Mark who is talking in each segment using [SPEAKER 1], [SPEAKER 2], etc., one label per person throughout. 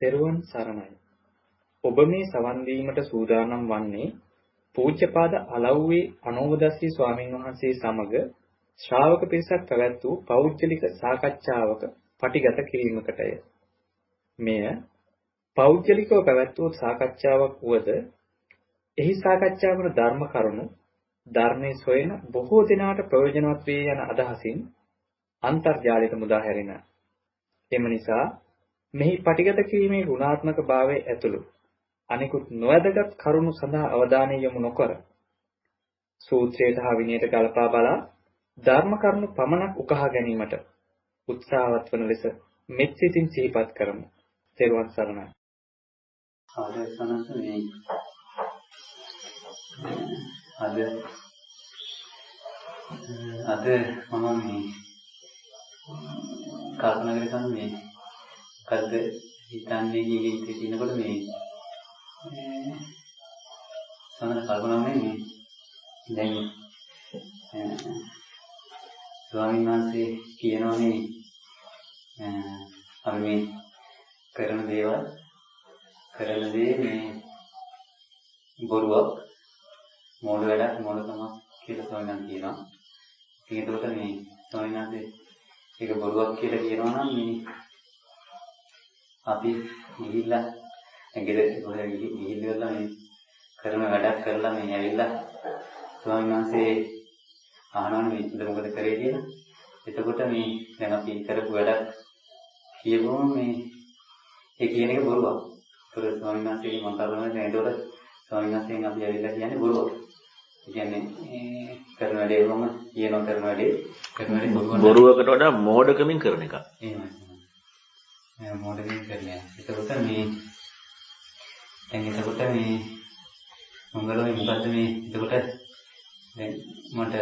[SPEAKER 1] තෙරුවන් සරණයි. ඔබ මේ සවන් දීමට සූදානම් වන්නේ පූජ්‍යපාද අලව්වේ අනෝමදස්සී ස්වාමීන් වහන්සේ සමග ශ්‍රාවක පිරිසක් පැවැත් වූ පෞද්ගලික සාකච්ඡාවක පටිගත කිරීමකටය. මෙය පෞද්ගලිකව පැවැත් වූ සාකච්ඡාවක් වුවද එහි සාකච්ඡා වන ධර්ම කරුණු ධර්මයේ සොයන බොහෝ දෙනාට ප්‍රයෝජනවත් වේ යන අදහසින් අන්තර්ජාලයට මුදා හැරෙන. එම නිසා මෙහි පටිගත කිරීමේ ගුණාත්මක භාවය ඇතුළු අනිකුත් නොවැදගත් කරුණු සඳහා අවධානය යොමු නොකර සූත්‍රයට හා විනයට ගලපා බලා ධර්ම කරුණු පමණක් උකහා ගැනීමට උත්සාහවත් වන ලෙස මෙත් සිතින් සිහිපත් කරමු. තෙරුවන් සරණයි.
[SPEAKER 2] අද මම මේ කල්පනා කරන මේ කද්ද හිතන්නේ ගියේ ඉතිනකොට මේ සමහර කල්පනාවනේ මේ දැන් ස්වාමීන් වහන්සේ කියනෝනේ අපි මේ කරන දේ මේ බොරුවක් මොළ වැඩක් මොළකමක් කියලා ස්වාමීන් වහන්සේ කියනවා. ඒකට මේ ස්වාමීන් වහන්සේ ඒක බොරුවක් කියලා කියනවා නම් මේ අපි ගිහිල්ලා ගිහිල්ලා මේ කරන වැඩක් කරලා මේ ඇවිල්ලා ස්වාමීන් වහන්සේ අහනවනේ මේක මොකද කරේ කියලා. එතකොට මේ දැන් අපි කරපු වැඩක් කියවුවම මේ ඒ කියන එක බොරුවක්. ඒතර ස්වාමීන් වහන්සේ මම කරනවා දැන් ඒතකොට ස්වාමීන් වහන්සේගෙන් අපි ඇවිල්ලා කියන්නේ බොරුවක්. ඒ කියන්නේ කරන වැඩේ වම කියනවා කරන වැඩේ
[SPEAKER 3] බොරුවකට වඩා මෝඩකමින් කරන එක.
[SPEAKER 2] එහෙමයි. මොඩලින් කරන්නේ. එතකොට මේ මොකද මේ එතකොට දැන් මට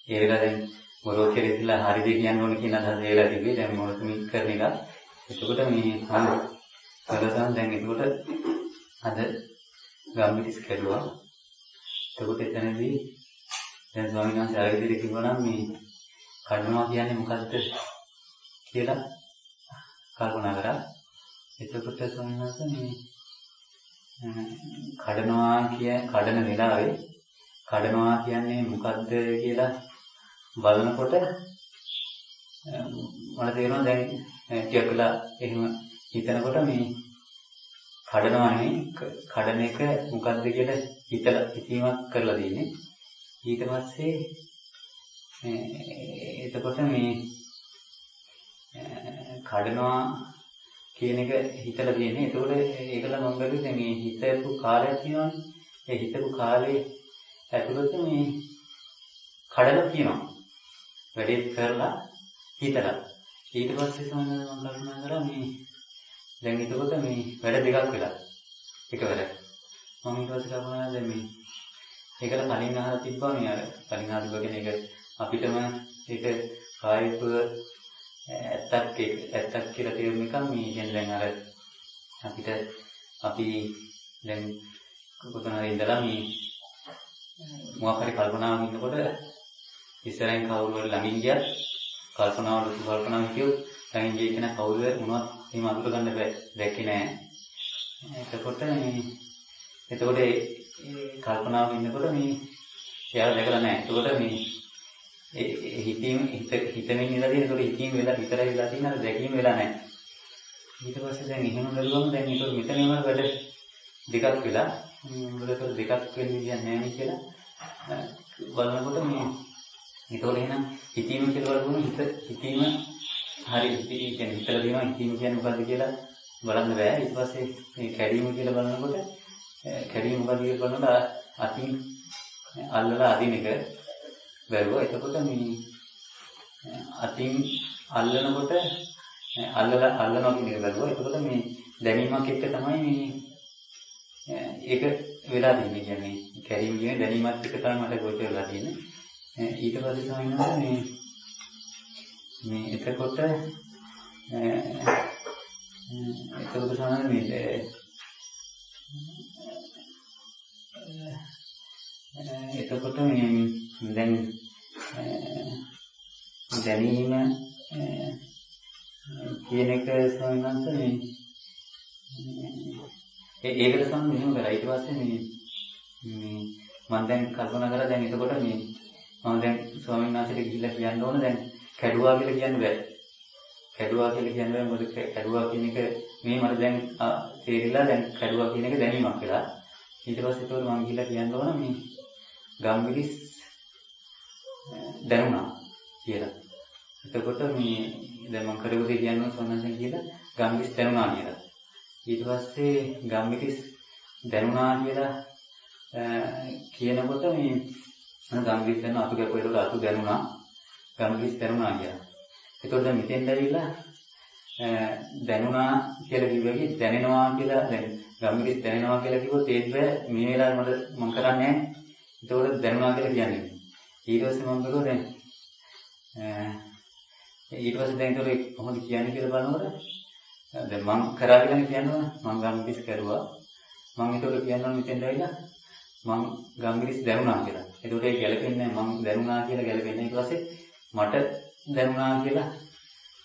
[SPEAKER 2] ඒ වෙලාව දැන් මොරෝ කෙරෙහිලා හරිද කියන්න ඕන කියන අදහස ඒ වෙලාව තිබ්බේ. දැන් මොනතුමින් කරන එක. එතකොට මේ සලසන් දැන් එතකොට අද ගම්මිටිස් කරුවා. එතකොට එතනදී දැන් ස්වාමීන් වහන්සේ ආයෙ විදිහට කිව්වා නම් මේ කඩනවා කියන්නේ මොකද්ද කියලා කල්පනා කරා. එතකොට සම්මත මේ කඩන වෙලාවේ කඩනවා කියන්නේ මොකද්ද කියලා බලනකොට මට තේරෙනවා දැන් ටිකක් වෙලා එහෙම හිතනකොට මේ කඩනවා නෙවෙයි කඩන එක මොකද්ද කියලා හිතීමක් කරලා තියෙන්නේ. ඊට පස්සේ එතකොට මේ කඩනවා කියන එක හිතලා තියෙන්නේ. ඒකවල ඒකල මම බැලුවේ දැන් මේ හිතපු කාලයක් තියෙනවානේ. ඒ හිතපු කාලේ ඇතුළත මේ කඩලා තියෙනවා. වැඩේ කරලා හිතලා. ඊට පස්සේ මම කල්පනා කරා මේ දැන් එතකොට මේ වැඩ දෙකක් වෙලා. එක වැඩක්. මම ඊට පස්සේ කල්පනා කරා මේ ඒකල කලින් අහලා තිබ්බා මේ අර කලින් අහලා කියන එක අපිටම ඒක කායිකව ඇත්තක් කියලා තේරුම් එකක් මේ කියන්නේ දැන් අර අපි දැන් කොතනද ඉඳලා මේ මොකක් හරි කල්පනාවක් ඉන්නකොට ඉස්සරහින් කවුරු හරි ළඟින් ගියත් කල්පනාවක් කියොත් ළඟින් ගිය කෙනා කවුරු වුණත් එහෙම අඳුර ගන්න බෑ දැක්කේ නෑ. එතකොට ඒ කල්පනාවක් ඉන්නකොට මේ එයාලා දැකලා නෑ. එතකොට මේ හිතමින් ඉඳලා තියෙන ඒකට හිතීම වෙලා විතරයි වෙලා තියෙන අර දැකීම වෙලා නැහැ. ඊට පස්සේ දැන් එහෙම බැලුවම දැන් ඒක මෙතනම වැඩ දෙකක් වෙලා මොකද දෙකක් වෙන්නේ කියන්නේ නැහැ කියලා බලනකොට මේ ඒතකොට එහෙනම් හිතීම කියලා බලනකොට හිතීම හරි කියන්නේ හිතලා තියෙනවා හිතීම කියන්නේ මොකද්ද කියලා බලන්න බෑ. ඊට පස්සේ මේ කැඩීම කියලා බලනකොට කැඩීම මොකද්ද කියලා බලනකොට අතින් අල්ලලා අදින එක බැලුවා. එතකොට මේ අතින් අල්ලනකොට අල්ලනවා කියන එක බැලුවා. එතකොට මේ දැනීමක් එක්ක තමයි මේ ඒක වෙලා තියෙන්නේ. කියන්නේ කැරීම කියන දැනීමත් එක්ක තමයි මට ගොඩ වෙලා තියෙන්නේ. ඊට පස්සේ තමයි මේ එතකොට මේ දැන් දැනීම කියන එක සමහරවිට ඒකට සම මෙහෙම කරා. ඊට පස්සේ මේ මම දැන් කල්පනා කරා දැන් එතකොට මේ මම දැන් ස්වාමීන් වහන්සේට ගිහිල්ලා කියන්න ඕන දැන් කැඩුවා කියලා කියන්න බෑ. කැඩුවා කියලා කියන්න බෑ. මොකද කැඩුවා කියන එක මේ මට දැන් තේරිලා දැන් කැඩුවා කියන එක දැනීමක් කියලා. ඊට පස්සේ ඒතකොට මම ගිහිල්ලා කියන්න ඕන මේ ගම්බිරිස් දැනුණා කියලා. එතකොට මේ දැන් මම කරපු දේ කියන්න ඕන සම්මතයෙන් කියලා ගම්බිරිස් දැනුණා කියලා. ඊට පස්සේ ගම්බිරිස් දැනුණා කියලා කියනකොට මේ ගම්බිරිස් දැනුණ අතු කැපුවේට අතු දැනුණා. ගම්බිරිස් දැනුණා කියලා. එතකොට දැන් මෙතෙන්ද ඇවිල්ලා දැනුණා කියලා කිව්වකි දැනෙනවා කියලා දැන් ගම්බිරිස් දැනෙනවා කියලා කිව්වොත් ඒත් බෑ මේ වෙලාවේ මම කරන්නේ නැහැ. එතකොට දැනුණා කියලා කියන්නේ. ඊට පස්සේ මම බලුවා දැන් ඊට පස්සේ දැන් ඒතකොට කොහොමද කියන්නේ කියලා බලනකොට දැන් මම කරා කියලා කියනවා මම ගම්බිරිස් කරුවා. මම ඒතකොට කියනවා මෙතෙන්ද ඇවිල්ලා මම ගම්බිරිස් දැනුණා කියලා. ඒතකොට ඒක ගැලපෙන්නේ නැහැ. මම දැනුණා කියලා ගැලපෙන්නේ. ඊට පස්සේ මට දැනුණා කියලා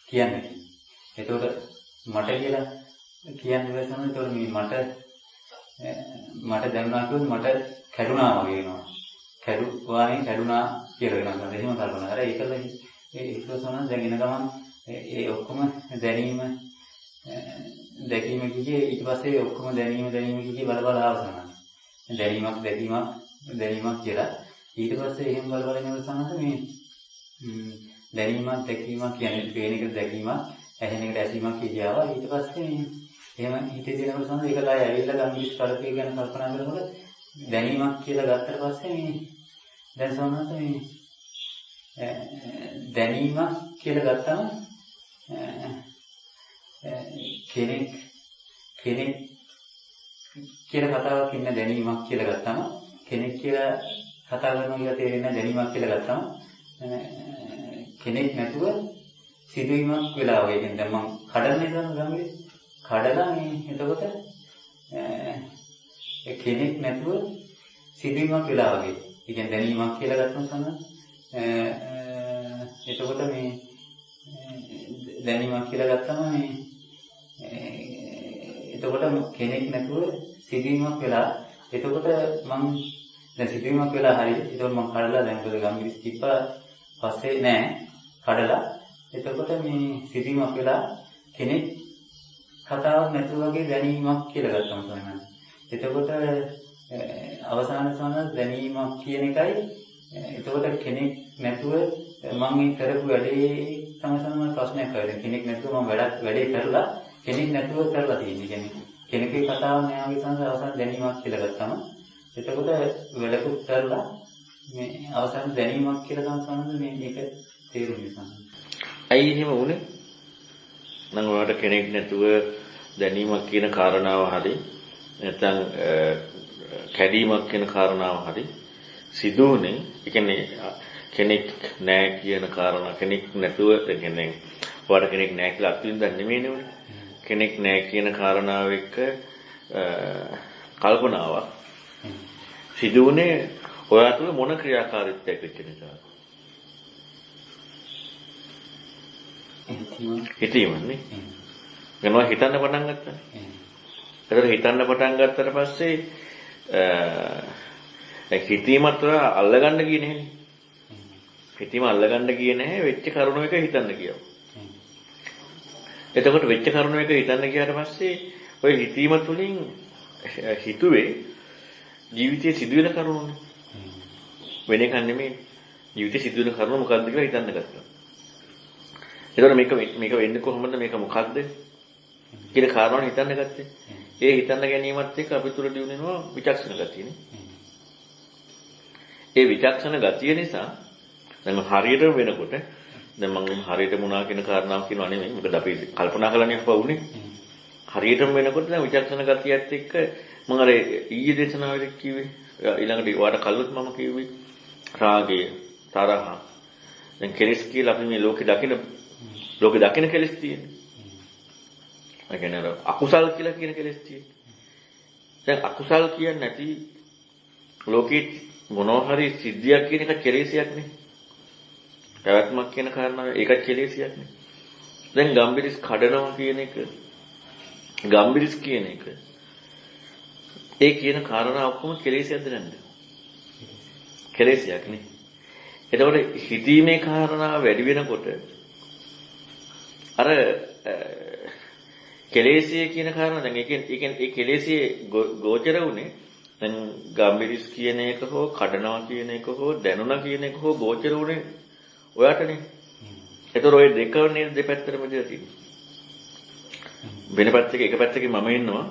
[SPEAKER 2] කියන්නේ. ඒතකොට මට කියලා කියන්නේ වෙනසම ඒතකොට මේ මට දැනුණා කියොත් මට කැඩුනා වගේ වෙනවා. කැඩුවානේ කැඩුනා කියලා වෙනවා. එහෙම කල්පනා කරා. ඒකල ඒක සෝනන් දැන් එන ගමන් ඒ ඔක්කොම දැනීම දැකීම කියේ ඊට පස්සේ ඔක්කොම දැනීම කියේ බල බල ආවසනවා. දැනීමක් කියලා. ඊට පස්සේ එහෙම බල බල ඉන්නකොට සමහර මේ දැනීමක් දැකීමක් කියන්නේ පේන එක දැකීමක් ඇහෙන එකට ඇසීමක් කියනවා. ඊට පස්සේ එහෙම හිතේ තියෙනකොට සමහර ඒකලා ඇවිල්ලා ගම්බිස් කල්පේ ගැන කල්පනා කරනකොට දැනීමක් කියලා ගත්තට පස්සේ මේ දැන් සමහර මේ දැනීමක් කියලා ගත්තම කෙනෙක් කියලා කතාවක් ඉන්න දැනීමක් කියලා ගත්තම කෙනෙක් කියලා කතා කරනවා කියලා තේරෙන්නේ දැනීමක් කියලා ගත්තම කෙනෙක් නැතුව සිදුවීමක් වෙලා වගේ. දැන් මම කඩන්නේ ගමේ කඩලා මේ එතකොට කෙනෙක් නැතුව සිදුවීමක් වෙලා වගේ. ඒ කියන්නේ දැනීමක් කියලා ගත්තම තමයි එතකොට මේ දැනීමක් කියලා ගත්තම මේ එතකොට කෙනෙක් නැතුව සිදුවීමක් වෙලා එතකොට මම දැන් සිදුවීමක් වෙලා හරි එතකොට මම කඩලා දැන් මොකද ගම්බිරිස් තිබ්බා පස්සේ නෑ කඩලා එතකොට මේ සිදුවීමක් වෙලා කෙනෙක් කතාවක් නැතුව වගේ දැනීමක් කියලා ගත්තම තමයි. එතකොට අවසාන සමන දැනීමක් කියන එකයි එතකොට කෙනෙක් නැතුව මම මේ කරපු වැඩේ තමයි ප්‍රශ්නයක් ආවේ. කෙනෙක් නැතුව මම වැඩේ කරලා කෙනෙක් නැතුව කරලා තියෙන්නේ. කියන්නේ කෙනෙක්ගේ කතාව නෑගේ සංස අවසාන දැනීමක් කියලා ගත්තම එතකොට වැඩකුත් කරලා මේ අවසාන දැනීමක් කියලා ගන්න මේක තේරුම් ගන්න.
[SPEAKER 3] ඇයි එහෙම වුනේ? නම් ඔයාලට කෙනෙක් නැතුව දැනීමක් කියන කාරණාව හරි නැත්නම් කැඩීමක් කියන කාරණාව හරි සිදුවුනේ. ඒ කියන්නේ කෙනෙක් නැහැ කියන කාරණා කෙනෙක් නැතුව කියන්නේ ඔයාලට කෙනෙක් නැහැ කියලා අත්විඳින්න නෙමෙයිනේ උනේ. කෙනෙක් නැහැ කියන කාරණාව එක්ක කල්පනාවක් සිදුවුනේ ඔයා තුළ මොන ක්‍රියාකාරීත්වයක් වෙච්ච නිසාද? හිතීමනේ. ගනවා හිතන්න පටන් ගත්තා. ඒතර හිතන්න පටන් ගත්තට පස්සේ හිතීමත් අල්ලගන්න ගියේ නැහැ. හිතීම අල්ලගන්න ගියේ නැහැ වෙච්ච කරුණ එක හිතන්න කියව. එතකොට වෙච්ච කරුණ එක හිතන්න ගියාට පස්සේ ඔය හිතීම තුළින් හිතුවේ ජීවිතයේ සිදුවෙන කරුණුනේ. වෙන එකක් නෙමෙයි. ජීවිතයේ සිදුවෙන කරුණ මොකක්ද කියලා හිතන්න ගත්තා. එතකොට මේක වෙන්නේ කොහොමද මේක මොකක්ද කියන කාරණා හිතන්න ගත්තේ. ඒ හිතන්න ගැනීමත් එක්ක අපි තුල දිනුනවා විචක්ෂණ ගතියනේ. ඒ විචක්ෂණ ගතිය නිසා දැන් හරියටම වෙනකොට දැන් මම හරියට මොනවා කියන කාරණාවක් කියනවා නෙමෙයි. මොකද අපි කල්පනා කරලානේ අපවුනේ. හරියටම වෙනකොට දැන් විචක්ෂණ ගතියත් එක්ක මම අර ඊයේ දේශනාවේදී කිව්වේ ඊළඟට වාට කල්ලොත් මම කිව්වේ රාගය, තරහ. දැන් කෙලෙස් කියලා අපි මේ ලෝකේ දකින කෙලෙස් තියෙන්නේ. ඒ කියන්නේ අකුසල් කියලා කියන කෙලෙස් තියෙන්නේ. දැන් අකුසල් කියන්නේ නැති ලෝකේ මොනවා හරි සිද්ධියක් කියන එක කෙලෙසයක් නේ. පැවැත්මක් කියන කාරණාව ඒක කෙලෙසයක් නේ. දැන් ගම්බිරිස් කඩනවා කියන එක ගම්බිරිස් කියන එක ඒ කියන කාරණා ඔක්කොම කෙලෙසියක්ද නැද්ද? කෙලෙසියක් නේ. එතකොට හිතීමේ කාරණා වැඩි වෙනකොට අර කෙලෙසිය කියන කාරණා දැන් ඒ කෙලෙසියේ ගෝචර උනේ දැන් ගම්බිරිස් කියන එක හෝ කඩනවා කියන එක හෝ දැනුණා කියන එක හෝ ගෝචර උනේ ඔයාටනේ. ඒතර ඔය දෙකනේ දෙපැත්තටම තියෙන්නේ. වෙන පැත්තක එක පැත්තකින් මම ඉන්නවා.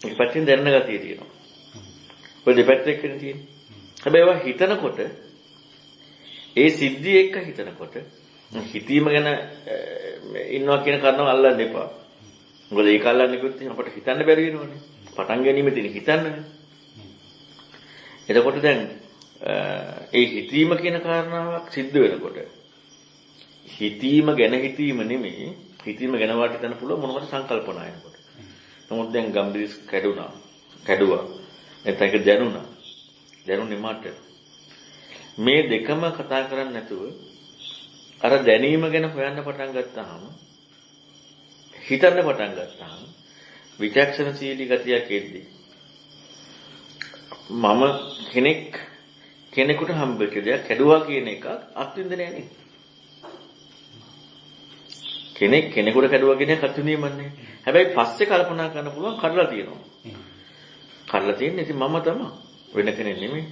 [SPEAKER 3] එක පැත්තකින් දැනන ගතිය තියෙනවා. ඔය දෙපැත්තකින් තියෙන්නේ. හැබැයි ඒවා හිතනකොට ඒ සිද්ධිය එක්ක හිතනකොට හිතීම ගැන ඉන්නවා කියන කාරණාව අල්ලන්න එපා. මොකද ඒක අල්ලන්නේ කිව්වොත් අපිට හිතන්න බැරි වෙනවනේ. පටන් ගැනීම තියෙන හිතන්නනේ. එතකොට දැන් ඒ හිතීම කියන කාරණාවක් සිද්ධ වෙනකොට හිතීම ගැන හිතීම නෙමෙයි හිතීම ගැන වාට හිතන්න පුළුවන් මොනවද සංකල්පනා එනකොට. නමුත් දැන් ගම්බිරිස් කැඩුවා. නැත්නම් ඒක දැනුනේ මට. මේ දෙකම කතා කරන්නේ නැතුව අර දැනීම ගැන හොයන්න පටන් ගත්තාම හිතන්න පටන් ගත්තාම විචක්ෂණශීලී ගතියක් එද්දී මම කෙනෙකුට හම්බෙච්ච දෙයක් කැඩුවා කියන එක අත්විඳින්නේ නැහැ නේ. කෙනෙකුට කැඩුවා කියන එක අත්විඳීමන්නේ. හැබැයි පස්සේ කල්පනා කරන්න පුළුවන් කඩලා තියෙනවා. කඩලා තියෙන්නේ ඉතින් මම තමයි වෙන කෙනෙක් නෙමෙයි.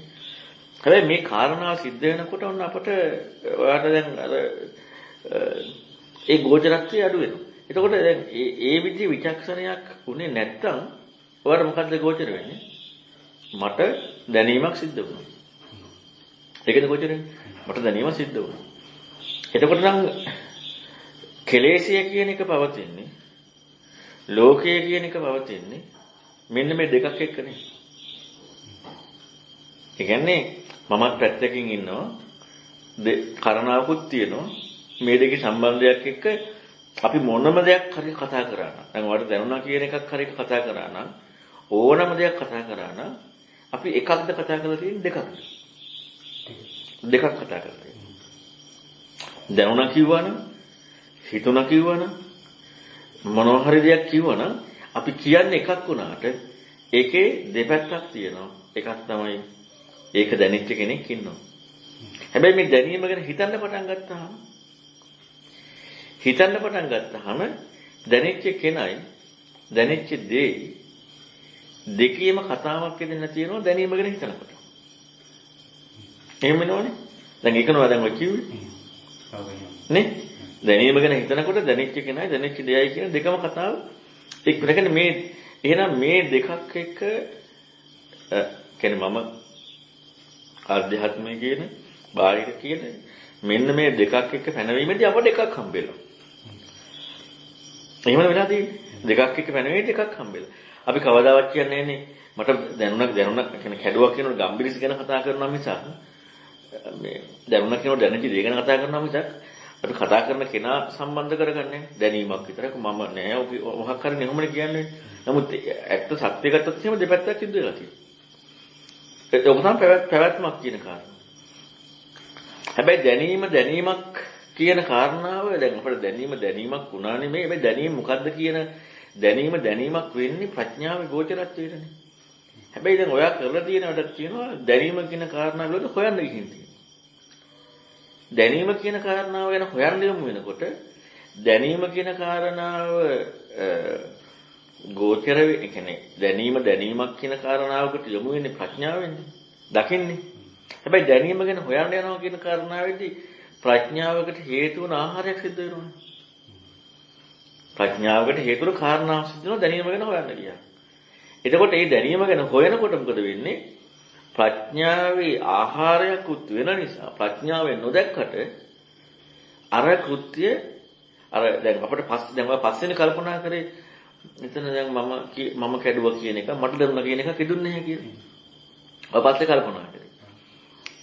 [SPEAKER 3] හැබැයි මේ කාරණාව සිද්ධ වෙනකොට ඔන්න අපට ඔයාලට දැන් අර ඒ ගෝචරත්වය අඩු වෙනවා. එතකොට දැන් ඒ විදිහේ විචක්ෂණයක් උනේ නැත්තම් ඔයාලට මොකද්ද ගෝචර වෙන්නේ? මට දැනීමක් සිද්ධ වුණා. ඒකද ගෝචරන්නේ? මට දැනීමක් සිද්ධ වුණා. එතකොට නම් කෙලෙසිය කියන එක පවතින්නේ ලෝකය කියන එක පවතින්නේ මෙන්න මේ දෙකක් එක්කනේ. ඒ කියන්නේ මමත් පැත්තකින් ඉන්නවා කරණාවකුත් තියෙනවා මේ දෙකේ සම්බන්ධයක් එක්ක අපි මොනම දෙයක් හරි කතා කරා නම් දැන් ඔයාලට දැනුණා කියන එකක් හරි කතා කරා නම් ඕනම දෙයක් කතා කරා නම් අපි එකක්ද කතා කරලා තියෙන්නේ දෙකක් කතා කරලා තියෙනවා. දැනුණා කිව්වනම් හිතුණා කිව්වනම් මොනවා හරි දෙයක් කිව්වනම් අපි කියන්නේ එකක් වුණාට ඒකේ දෙපැත්තක් තියෙනවා. එකක් තමයි ඒක දැනෙච්ච කෙනෙක් ඉන්නවා. හැබැයි මේ දැනීම ගැන හිතන්න පටන් ගත්තාම දැනෙච්ච කෙනයි දැනෙච්ච දෙයි දෙකේම කතාවක් දෙන්න තියෙනවා දැනීම ගැන හිතනකොට. එහෙම වෙනවනේ. දැන් ඒක නෝ දැන් ඔය කිව්වේ. නේ? දැනීම ගැන හිතනකොට දැනෙච්ච කෙනයි දැනෙච්ච දෙයයි කියන දෙකම කතාව එක් වෙනකනේ මේ එහෙනම් මේ දෙකක් එක්ක කියන්නේ මම ආධ්‍යාත්මය කියන බාහිර කියන මෙන්න මේ දෙකක් එක්ක පැනවීමේදී අපට එකක් හම්බෙලා. එහෙම වෙලා තියෙන්නේ. දෙකක් එක්ක පැනවීමේදී එකක් හම්බෙලා. අපි කවදාවත් කියන්නේ නැන්නේ මට දැනුණා කියන්නේ කැඩුවා කියන ගම්බිරිස් ගැන කතා කරනවා මිසක් මේ දැනුණා කියන දැනෙච්ච දේ ගැන කතා කරනවා මිසක් අපි කතා කරන කෙනා සම්බන්ධ කරගන්නේ දැනීමක් විතරක් මම නෑ ඔබ මොකක් හරි නෙමෙයි කියන්නේ. නමුත් ඇත්ත සත්‍ය ගත්තොත් එහෙම දෙපැත්තක් සිද්ධ වෙලා තියෙනවා. ඒක තමයි පැවැත්මක් කියන කාරණා. හැබැයි දැනීමක් කියන කාරණාව දැන් අපිට දැනීමක් වුණා නෙමෙයි. හැබැයි දැනීම මොකද්ද කියන දැනීමක් වෙන්නේ ප්‍රඥාවේ ගෝචරත්වයටනේ. හැබැයි දැන් ඔයා කරලා තියෙන වැඩක් තියෙනවා දැනීම කියන කාරණාව වලට හොයන්න ගිහින් තියෙනවා. දැනීම කියන කාරණාව ගැන හොයන්න යමු වෙනකොට දැනීම කියන කාරණාව ගෝචර වෙන්නේ කියන්නේ දැනීමක් කියන කාරණාවකට යොමු වෙන්නේ ප්‍රඥාවෙන්නේ දකින්නේ. හැබැයි දැනීම ගැන හොයන්න යනවා කියන කාරණාවේදී ප්‍රඥාවකට හේතු වන ආහාරයක් සිද්ධ වෙනවා. ප්‍රඥාවකට හේතු වන කාරණාවක් සිද්ධ වෙනවා දැනීම ගැන හොයන්න ගියා. එතකොට මේ දැනීම ගැන හොයනකොට මොකද වෙන්නේ? ප්‍රඥාවේ ආහාරයක් උත් වෙන නිසා ප්‍රඥාවෙන් නොදැක්කට අර කෘත්‍ය අර දැන් අපිට පස්සෙන් කල්පනා කරේ එතන දැන් මම කැඩුවා කියන එක මට දැනුණා කියන එක කිදුන්නේ නැහැ කියලා. ඔය පස්සේ කල්පනා කරේ.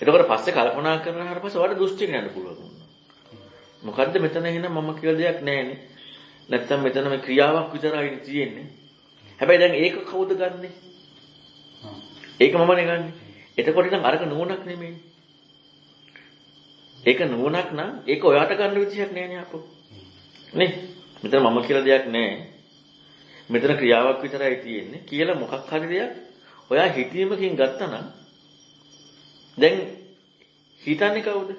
[SPEAKER 3] එතකොට පස්සේ කල්පනා කරනාට පස්සේ ඔයාලට දෘෂ්ටි ගන්න පුළුවන් වුණා. මොකද්ද මෙතන එහෙනම් මම කියලා දෙයක් නැහැනේ. නැත්තම් මෙතන මේ ක්‍රියාවක් විතරයි තියෙන්නේ. හැබැයි දැන් ඒක කවුද ගන්නෙ? ඒක මමනේ ගන්නෙ. එතකොට නම් අරක නුවණක් නෙමෙයි. ඒක නුවණක් නම් ඒක ඔයාට ගන්න විදිහක් නෑනේ අපෝ. නේ? මෙතන මම කියලා දෙයක් නෑ. මෙතන ක්‍රියාවක් විතරයි තියෙන්නේ කියලා මොකක් හරි දෙයක් ඔයා හිතීමකින් ගත්තා නම් දැන් හිතන්නේ කවුද?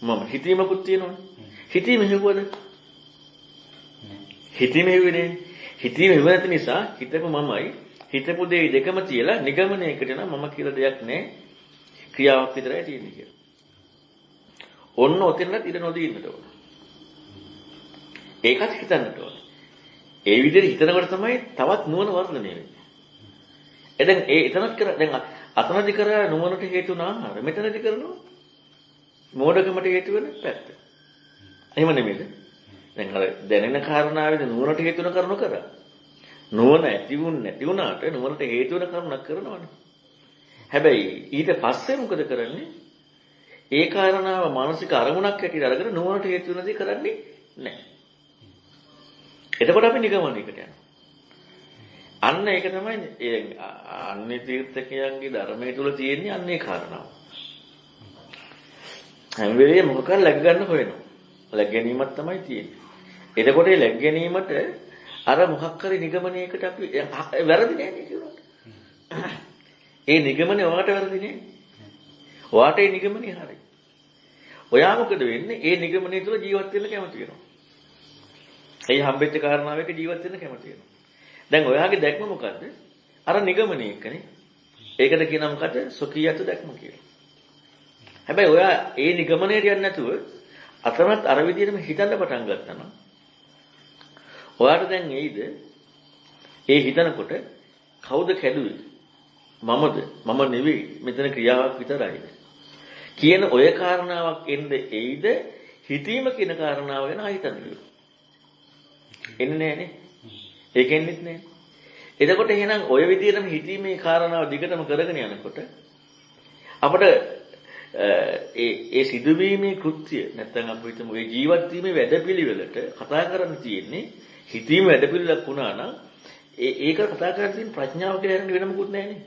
[SPEAKER 3] මම. හිතීමකුත් තියෙනවනේ. හිතීම හෙව්වද? හිතීම හෙව්වේ හිතීම හෙව්ව නැති නිසා හිතපු මමයි හිතපු දේ දෙකම තියලා නිගමනයකට නම් මම කියලා දෙයක් නැහැ. ක්‍රියාවක් විතරයි තියෙන්නේ කියලා. ඔන්න ඔතෙන්වත් ඉඳ නොදී ඉන්නට ඕන. ඒකත් හිතන්නට ඕන. ඒ විදිහට හිතනකොට තමයි තවත් නුවණ වර්ධනය වෙන්නේ. දැන් එතනත් කර දැන් අතනදි කර නුවණට හේතු වුණ ආහාර මෙතනදි කරනවා මෝඩකමට හේතු වෙන පැත්ත. එහෙම නෙමෙයිද? දැන් අර දැනෙන කාරණාවේදී නුවණට හේතු වෙන කරුණු කරා. නුවණ ඇති නැති වුණාට නුවණට හේතු වෙන කරුණක් කරනවනේ. හැබැයි ඊට පස්සේ මොකද කරන්නේ? ඒ කාරණාව මානසික අරමුණක් හැටියට අරගෙන නුවණට හේතු වෙන දේ කරන්නේ නැහැ. එතකොට අපි නිගමනයකට යනවා. අන්න ඒක තමයි අන්නේ තීර්ථකයන්ගේ ධර්මයේ තුල තියෙන්නේ අන්නේ කාරණාව. හැම වෙලේම මොකක් හරි läග ගන්න හොයනවා. läග ගැනීමක් තමයි තියෙන්නේ. එතකොට ඒ läග ගැනීමට අර මොකක් හරි නිගමනයකට අපි වැරදි නෑ නේ කියනවා. ඒ නිගමනේ ඔයාට වැරදි නෑ. ඔයාට ඒ නිගමනේ හරි. ඔයා මොකද වෙන්නේ? ඒ නිගමනය තුල ජීවත් වෙන්න කැමති වෙනවා. ඒ හම්බෙච්ච කාරණාවක ජීවත් වෙන්න කැමති වෙනවා. දැන් ඔයාගේ දැක්ම මොකද්ද? අර නිගමනයකනේ. ඒකට කියනවා මොකද? සොකීයත දැක්ම කියලා. හැබැයි ඔයා ඒ නිගමනයට යන්නේ නැතුව අතනත් අර විදිහටම හිතන්න පටන් ගත්තා නම් ඔයාට දැන් එයිද ඒ හිතනකොට කවුද කැඩුවේ? මමද? මම නෙවෙයි. මෙතන ක්‍රියාවක් විතරයිද? කියන ඔය කාරණාවක් එන්න එයිද හිතීම කියන කාරණාව ගැන හිතන්නේ. එන්නේ නැහනේ. ඒකෙන්නෙත් නැහැ. එතකොට එහෙනම් ඔය විදිහටම හිතීමේ කාරණාව දිගටම කරගෙන යනකොට අපිට ඒ සිදුවීමේ කෘත්‍ය නැත්නම් අපි හිතමු ඒ ජීවත් වීමේ වැඩපිළිවෙලට කතා කරන්න තියෙන්නේ හිතීම වැඩපිළිවෙලක් වුණා නම් ඒක කතා කරලා තියෙන ප්‍රඥාව කියලා හරියට වෙන මොකුත් නැහැ නේ.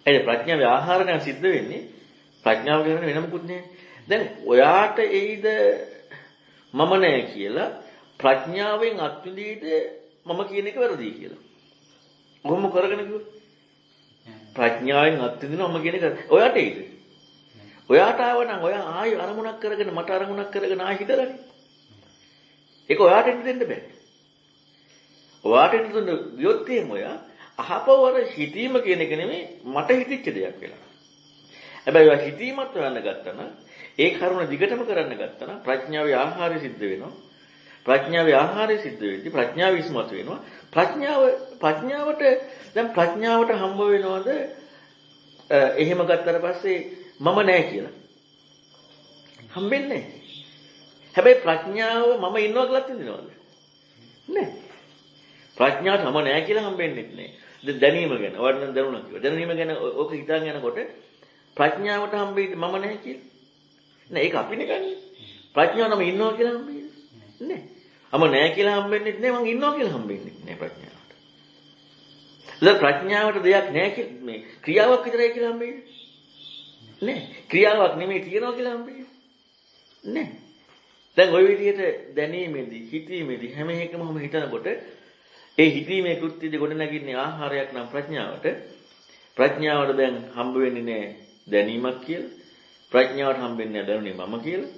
[SPEAKER 3] ඒ ප්‍රඥාවේ ආහාරණය සිද්ධ වෙන්නේ ප්‍රඥාව කියලා වෙන මොකුත් නැහැ. දැන් ඔයාට එයිද මම නැහැ කියලා ප්‍රඥාවෙන් අත්විඳීද මම කියන එක වැරදි කියලා. මොහොම කරගෙන කිව්වොත් ප්‍රඥාවෙන් අත්විඳිනවා මම කියන එක ඔයාට එයිද? ඔයාට ආව නම් ඔයා ආයෙ අරමුණක් කරගෙන මට අරමුණක් කරගෙන ආයෙ හිතලානේ. ඒක ඔයාට දෙන්න බෑ. ඔයාට දෙන්න ගියොත් එහෙම ඔයා අහපවර හිතීම කියන එක නෙමෙයි මට හිතෙච්ච දෙයක් වෙලා. හැබැයි ඔයා හිතීමත් හොයන්න ගත්තා නම් ඒ කරුණ දිගටම කරන්න ගත්තා නම් ප්‍රඥාවේ ආහාරය සිද්ධ වෙනවා. ප්‍රඥාවේ ආහාරය සිද්ධ වෙද්දී ප්‍රඥාව ඉස්මතු වෙනවා. ප්‍රඥාවට දැන් ප්‍රඥාවට හම්බ වෙනවද එහෙම ගත්තට පස්සේ මම නැහැ කියලා. හම්බෙන්නේ නැහැ. හැබැයි ප්‍රඥාව මම ඉන්නවා කියලා හිතනවද? නැහැ. ප්‍රඥාවට මම නැහැ කියලා හම්බෙන්නේ නැහැ. දැනීම ගැන ඔයාලට දැනුණා කියලා. දැනීම ගැන ඕක හිතාගෙන යනකොට ප්‍රඥාවට හම්බෙන්නේ මම නැහැ කියලා. නෑ ඒක අපිනේ ගන්නේ. ප්‍රඥාව නම් ඉන්නවා කියලා හම්බෙන්නේ නෑ. මම නැහැ කියලා හම්බෙන්නේ නැහැ මං ඉන්නවා කියලා හම්බෙන්නේ නැහැ ප්‍රඥාවට. දැන් ප්‍රඥාවට දෙයක් නැහැ කියලා මේ ක්‍රියාවක් විතරයි කියලා හම්බෙන්නේ. නෑ. ක්‍රියාවක් නෙමෙයි තියනවා කියලා හම්බෙන්නේ. නෑ. දැන් ওই විදිහට දැනීමේදී හිතීමේදී හැම එකම හිතනකොට ඒ හිතීමේ කෘත්‍යද ගොඩ නැගින්නේ ආහාරයක් නම් ප්‍රඥාවට දැන් හම්බ වෙන්නේ නැහැ දැනීමක් කියලා. ප්‍රඥාවට හම්බෙන්නේ නැහැ දැනුනේ මම කියලා.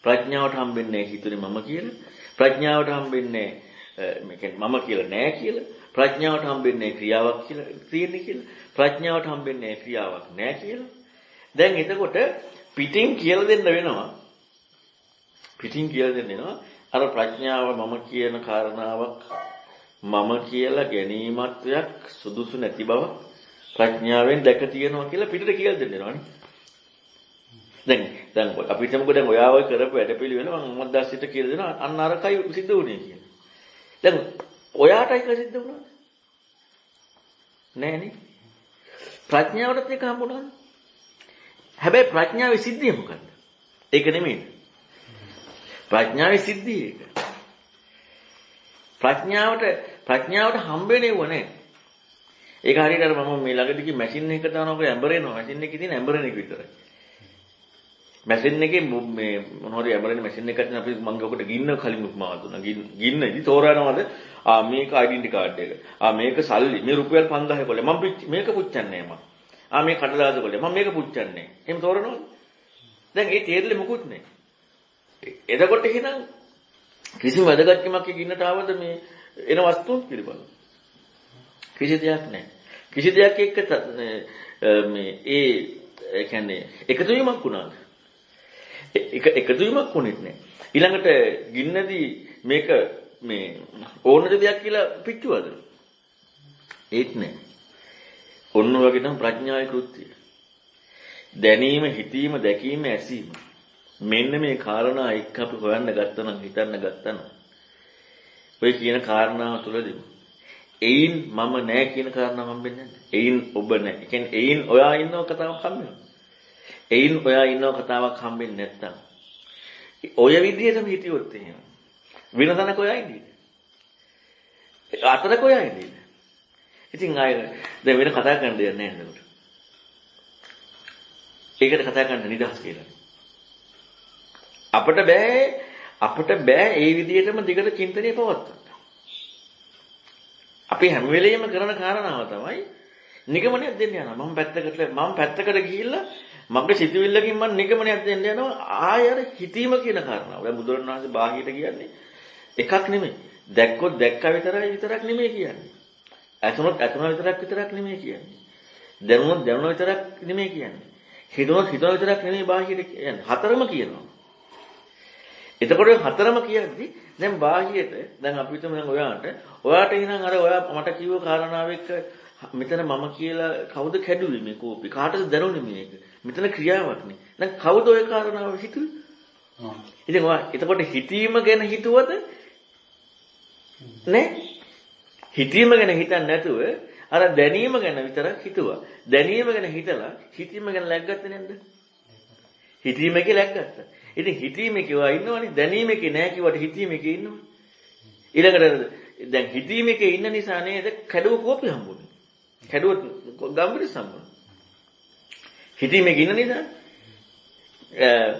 [SPEAKER 3] ප්‍රඥාවට හම්බෙන්නේ නැහැ හිතුනේ මම කියලා. ප්‍රඥාවට හම්බෙන්නේ මේ කියන්නේ මම කියලා නෑ කියලා. ප්‍රඥාවට හම්බෙන්නේ ක්‍රියාවක් කියලා තියෙන්නේ කියලා. ප්‍රඥාවට හම්බෙන්නේ ක්‍රියාවක් නෑ කියලා. දැන් එතකොට පිටින් කියලා දෙන්න වෙනවා. පිටින් කියලා දෙන්න වෙනවා. අර ප්‍රඥාව මම කියන කාරණාවක් මම කියලා ගැනීමත්වයක් සුදුසු නැති බව ප්‍රඥාවෙන් දැක තියෙනවා කියලා පිටට කියලා දෙන්න වෙනවානේ. දැන් අපිට මොකද දැන් ඔයාව කරපු වැඩපිළිවෙල මම දැස්සිට කියලා දෙනවා අන්න අරකයි සිද්ධ වුණේ කියලා. දැන් ඔයාටයි ඒක සිද්ධ වුණාද? නෑනේ. ප්‍රඥාවටත් ඒක හම්බුණාද? හැබැයි ප්‍රඥාවේ සිද්ධිය මොකද්ද? ඒක නෙමෙයි. ප්‍රඥාවේ සිද්ධිය ඒක. ප්‍රඥාවට හම්බෙන්නේව නෑ. ඒක හරියට අර මම මේ ළඟදී මැෂින් එක දානකොට ඇඹරෙනවා. මැෂින් එකේ තියෙන ඇඹරෙන එක විතරයි. මැෂින් එකේ මේ මොනවද යමරෙන් මැෂින් එකක් තියෙන අපි මම ඔකට ගින්න කලින් උපමාව දුන්නා. ගින්න ඉදි තෝරනවාද? මේක ඩෙන්ටි කාඩ් එක. මේක සල්ලි. මේ රුපියල් 5000 කොල්ල. මම මේක පුච්චන්නේ මම. මේ කඩලාද කොල්ල. මම මේක පුච්චන්නේ. එහෙම තෝරනවද? දැන් ඒ තේරෙන්නේ මොකුත් නැහැ. එතකොට එහෙනම් කිසිම වැදගත්කමක් ගින්නට ආවද මේ එන වස්තුන් පිළිබඳව? කිසි දෙයක් නැහැ. කිසි දෙයක් එක්ක මේ ඒ කියන්නේ එකතු වීමක් වුණාද? එකතු වීමක් වුණෙත් නැහැ. ඊළඟට ගින්නදී මේක මේ ඕනද දෙයක් කියලා පිටුවද? ඒත් නැහැ. ඔන්න වගේ නම් ප්‍රඥාවේ කෘත්‍යය. දැනීම, හිතීම, දැකීම, ඇසීම. මෙන්න මේ කාරණා එක්ක අපි හොයන්න ගත්තා නම් හිතන්න ගත්තා නම් ඔය කියන කාරණාව තුළදී එයින් මම නැහැ කියන කාරණාව හම්බෙන්නේ නැහැ. එයින් ඔබ නැහැ. ඒ කියන්නේ එයින් ඔයා ඉන්නව කතාවක් හම්බෙනවා. එයින් ඔයා ඉන්නව කතාවක් හම්බෙන්නේ නැත්තම් ඔය විදිහටම හිටියොත් එහෙම වෙන තැනක ඔයා ඉන්නේ. අතරක ඔයා ඉන්නේ. ඉතින් ආයෙ දැන් වෙන කතා කරන්න දෙයක් නැහැ නේද? ඒකට කතා කරන්න නිදහස් කියලා. අපිට බෑ ඒ විදිහටම දිගට චින්තනය පවත්වන්න. අපි හැම වෙලෙම කරන කාරණාව තමයි නිගමනයක් දෙන්න යනවා. මම පැත්තකට ගිහිල්ලා මගේ සිතුවිල්ලකින් මම නිගමනයක් දෙන්න යනවා. ආය අර හිතීම කියන කාරණාව. දැන් බුදුරණවහන්සේ බාහියට කියන්නේ එකක් නෙමෙයි. දැක්කොත් දැක්කා විතරක් නෙමෙයි කියන්නේ. ඇතුණොත් විතරක් නෙමෙයි කියන්නේ. දැනුණොත් විතරක් නෙමෙයි කියන්නේ. හිතුණොත් විතරක් නෙමෙයි බාහියට කියන්නේ. හතරම කියනවා. එතකොට හතරම කියද්දි දැන් බාහියට දැන් අපි හිතමු දැන් ඔයාට එහෙනම් අර ඔයා මට කිව්ව කාරණාව එක්ක මෙතන මම කියලා කවුද කැඩුවේ මේ කෝපි කාටද දැනුනේ මේක මෙතන ක්‍රියාවක් නේ දැන් කවුද ඔය කාරණාව හිතුවේ ඉතින් ඔයා එතකොට හිතීම ගැන හිතුවද නේ හිතීම ගැන හිතන්නේ නැතුව අර දැනීම ගැන විතරක් හිතුවා දැනීම ගැන හිතලා හිතීම ගැන läග්ගත්තේ නැද්ද හිතීම එකේ läග්ගත්තා ඉතින් හිතීමේ කිව්වා ඉන්නවනේ දැනීමේකේ නෑ කිව්වට හිතීමේකේ ඉන්නවනේ ඊළඟට දැන් හිතීමේකේ ඉන්න නිසා නේද කැඩුව කෝපි හම්බුනේ කැඩුව ගම්බිරිස් හම්බුනේ හිතීමේකේ ඉන්න නිසා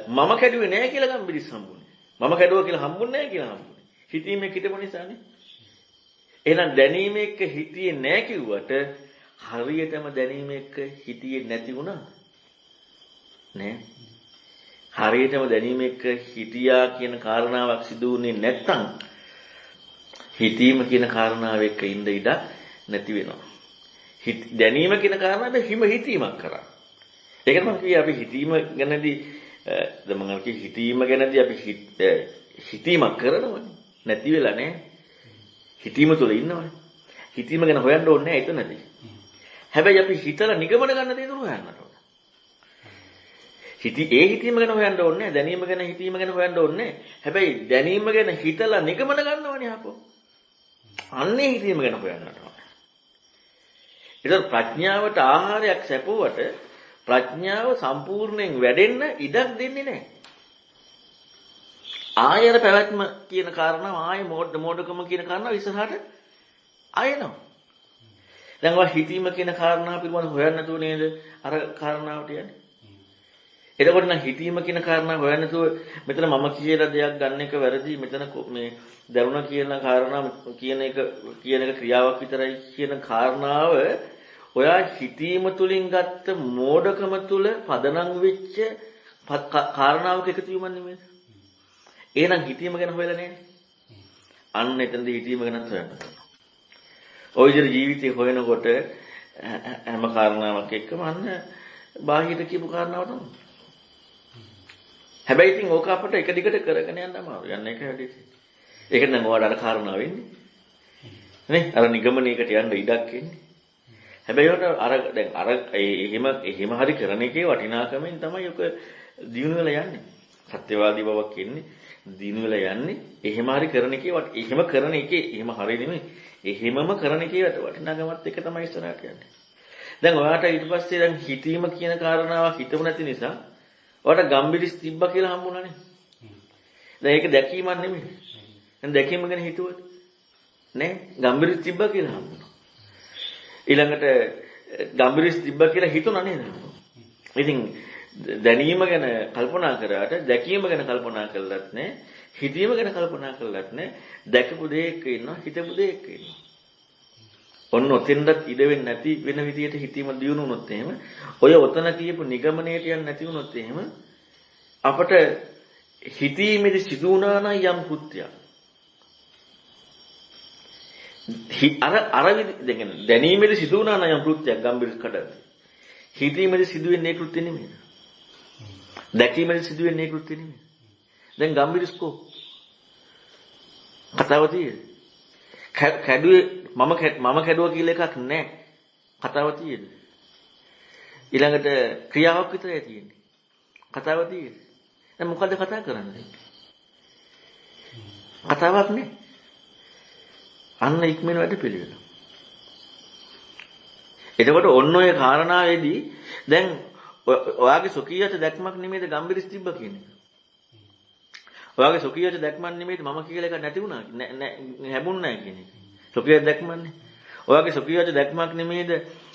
[SPEAKER 3] මම කැඩුවේ නෑ කියලා ගම්බිරිස් හම්බුනේ මම කැඩුවා කියලා හම්බුන්නේ නෑ කියලා හම්බුනේ හිතීමේ හිටපු නිසානේ එහෙනම් දැනීමේ එක්ක හිතියේ නෑ කිව්වට හරියටම දැනීමේ එක්ක හිතියේ නැති වුණා නෑ හරියටම දැනීම එක්ක හිතියා කියන කාරණාවක් සිදු වුණේ නැත්නම් හිතීම කියන කාරණාව එක්ක ඉඳ ඉඩ නැති වෙනවා. දැනීම කියන කාරණාව හිතීමක් කරා. ඒකට මම කිව්වේ අපි හිතීම ගැනදී දැන් මම කිව්වේ හිතීම ගැනදී අපි හිතීමක් කරනවනේ. නැති වෙලා නෑ. හිතීම තුළ ඉන්නවනේ. හිතීම ගැන හොයන්න ඕනේ නෑ එතනදී. හැබැයි අපි හිතලා නිගමන ගන්න දේ තුන හොයන්නට ඕනේ. හිතීම ගැන හොයන්න ඕනේ දැනීම ගැන හිතීම ගැන හොයන්න ඕනේ හැබැයි දැනීම ගැන හිතලා නිගමන ගන්නවනේ අපෝ අන්නේ හිතීම ගැන හොයන්නට ඕනේ ඒක ප්‍රඥාවට ආහාරයක් සැපුවට ප්‍රඥාව සම්පූර්ණයෙන් වැඩෙන්න ඉඩක් දෙන්නේ නැහැ ආයර පැවැත්ම කියන කාරණාව ආය මෝඩකම කියන කාරණාව ඉස්සරහට ආයෙනවා දැන් ඔය හිතීම කියන කාරණාව පිළිබඳව හොයන්න නැතුව නේද අර කාරණාවට යන්නේ එතකොට නම් හිතීම කියන කාරණා හොයන්න නැතුව මෙතන මම කියලා දෙයක් ගන්න එක වැරදි මෙතන මේ දරුණා කියන කාරණා කියන එක ක්‍රියාවක් විතරයි කියන කාරණාව ඔයා හිතීම තුලින් ගත්ත මෝඩකම තුල පදනම් වෙච්ච කාරණාවක එකතු වීමක් නෙමෙයි. එහෙනම් හිතීම ගැන හොයලා නැහැ. අන්න එතනදී හිතීම ගැනත් හොයන්න. ඔය විදිහට ජීවිතේ හොයනකොට හැම කාරණාවක් එක්කම අන්න බාහිර කියපු කාරණාව තමයි. හැබැයි ඉතින් ඕක අපිට එක දිගට කරගෙන යන්න අමාරුයි. යන්න එක හැටියට. ඒක නම් ඔයාලට අර කාරණා වෙන්නේ. නේ? අර නිගමනයකට යන්න ඉඩක් එන්නේ. හැබැයි එහෙම හරි කරන එකේ වටිනාකමෙන් තමයි ඔක දිනු වෙලා යන්නේ. සත්‍යවාදී බවක් එන්නේ දිනු වෙලා යන්නේ. එහෙම හරි කරන එකේ එහෙම හරි නෙමෙයි. එහෙමම කරන එකේ වටිනාකමත් එක තමයි ඉස්සරහට යන්නේ. දැන් ඔයාට ඊට පස්සේ දැන් හිතීම කියන කාරණාවක් හිතමු නැති නිසා ඔයාට ගම්බිරිස් තිබ්බා කියලා හම්බුණානේ. දැන් ඒක දැකීමක් නෙමෙයි. දැන් දැකීම ගැන හිතුවද? නෑ ගම්බිරිස් තිබ්බා කියලා හම්බුණා. ඊළඟට ගම්බිරිස් තිබ්බා කියලා හිතුණා නේද? ඉතින් දැනීම ගැන කල්පනා කරාට දැකීම ගැන කල්පනා කළත් නැහැ. හිතීම ගැන කල්පනා කළත් නැහැ. දැකපු දේ එක්ක ඉන්නවා, හිතපු දේ එක්ක ඉන්නවා. ඔන්න ඔතෙන්දත් ඉඩ වෙන්නේ නැති වෙන විදියට හිතීම දියුණු වුණොත් එහෙම ඔය ඔතන කියපු නිගමනයට යන්නේ නැති වුණොත් එහෙම අපට හිතීමේදී සිදු වුණා නම් යම් කෘත්‍යයක් අර දැනීමේදී සිදු වුණා නම් යම් කෘත්‍යයක් ගම්බිරස් කඩද්දී හිතීමේදී සිදු වෙන්නේ ඒ කෘත්‍ය නෙමෙයි. දැකීමේදී සිදු වෙන්නේ ඒ කෘත්‍ය නෙමෙයි. දැන් ගම්බිරස් කෝ කතාව තියෙන්නේ. කැඩුවේ මම කැඩුවා කියලා එකක් නැහැ. කතාව තියෙන්නේ. ඊළඟට ක්‍රියාවක් විතරයි තියෙන්නේ. කතාව තියෙන්නේ. දැන් මොකද්ද කතා කරන්නේ? කතාවක් නේ. අන්න ඉක්මන වැඩ පිළිවෙල. එතකොට ඔන්න ඔය කාරණාවේදී දැන් ඔයාගේ සොකීයට දැක්මක් නෙමෙයිද ගම්බිරිස් තිබ්බ කියන්නේ. ඔයාගේ සොකීයට දැක්මක් නෙමෙයිද මම කියලා එක නැති වුණා හැබුන්නේ නැහැ කියන එක. සොකීයට දැක්මන්නේ. ඔයාගේ සොකීයට දැක්මක් නෙමෙයිද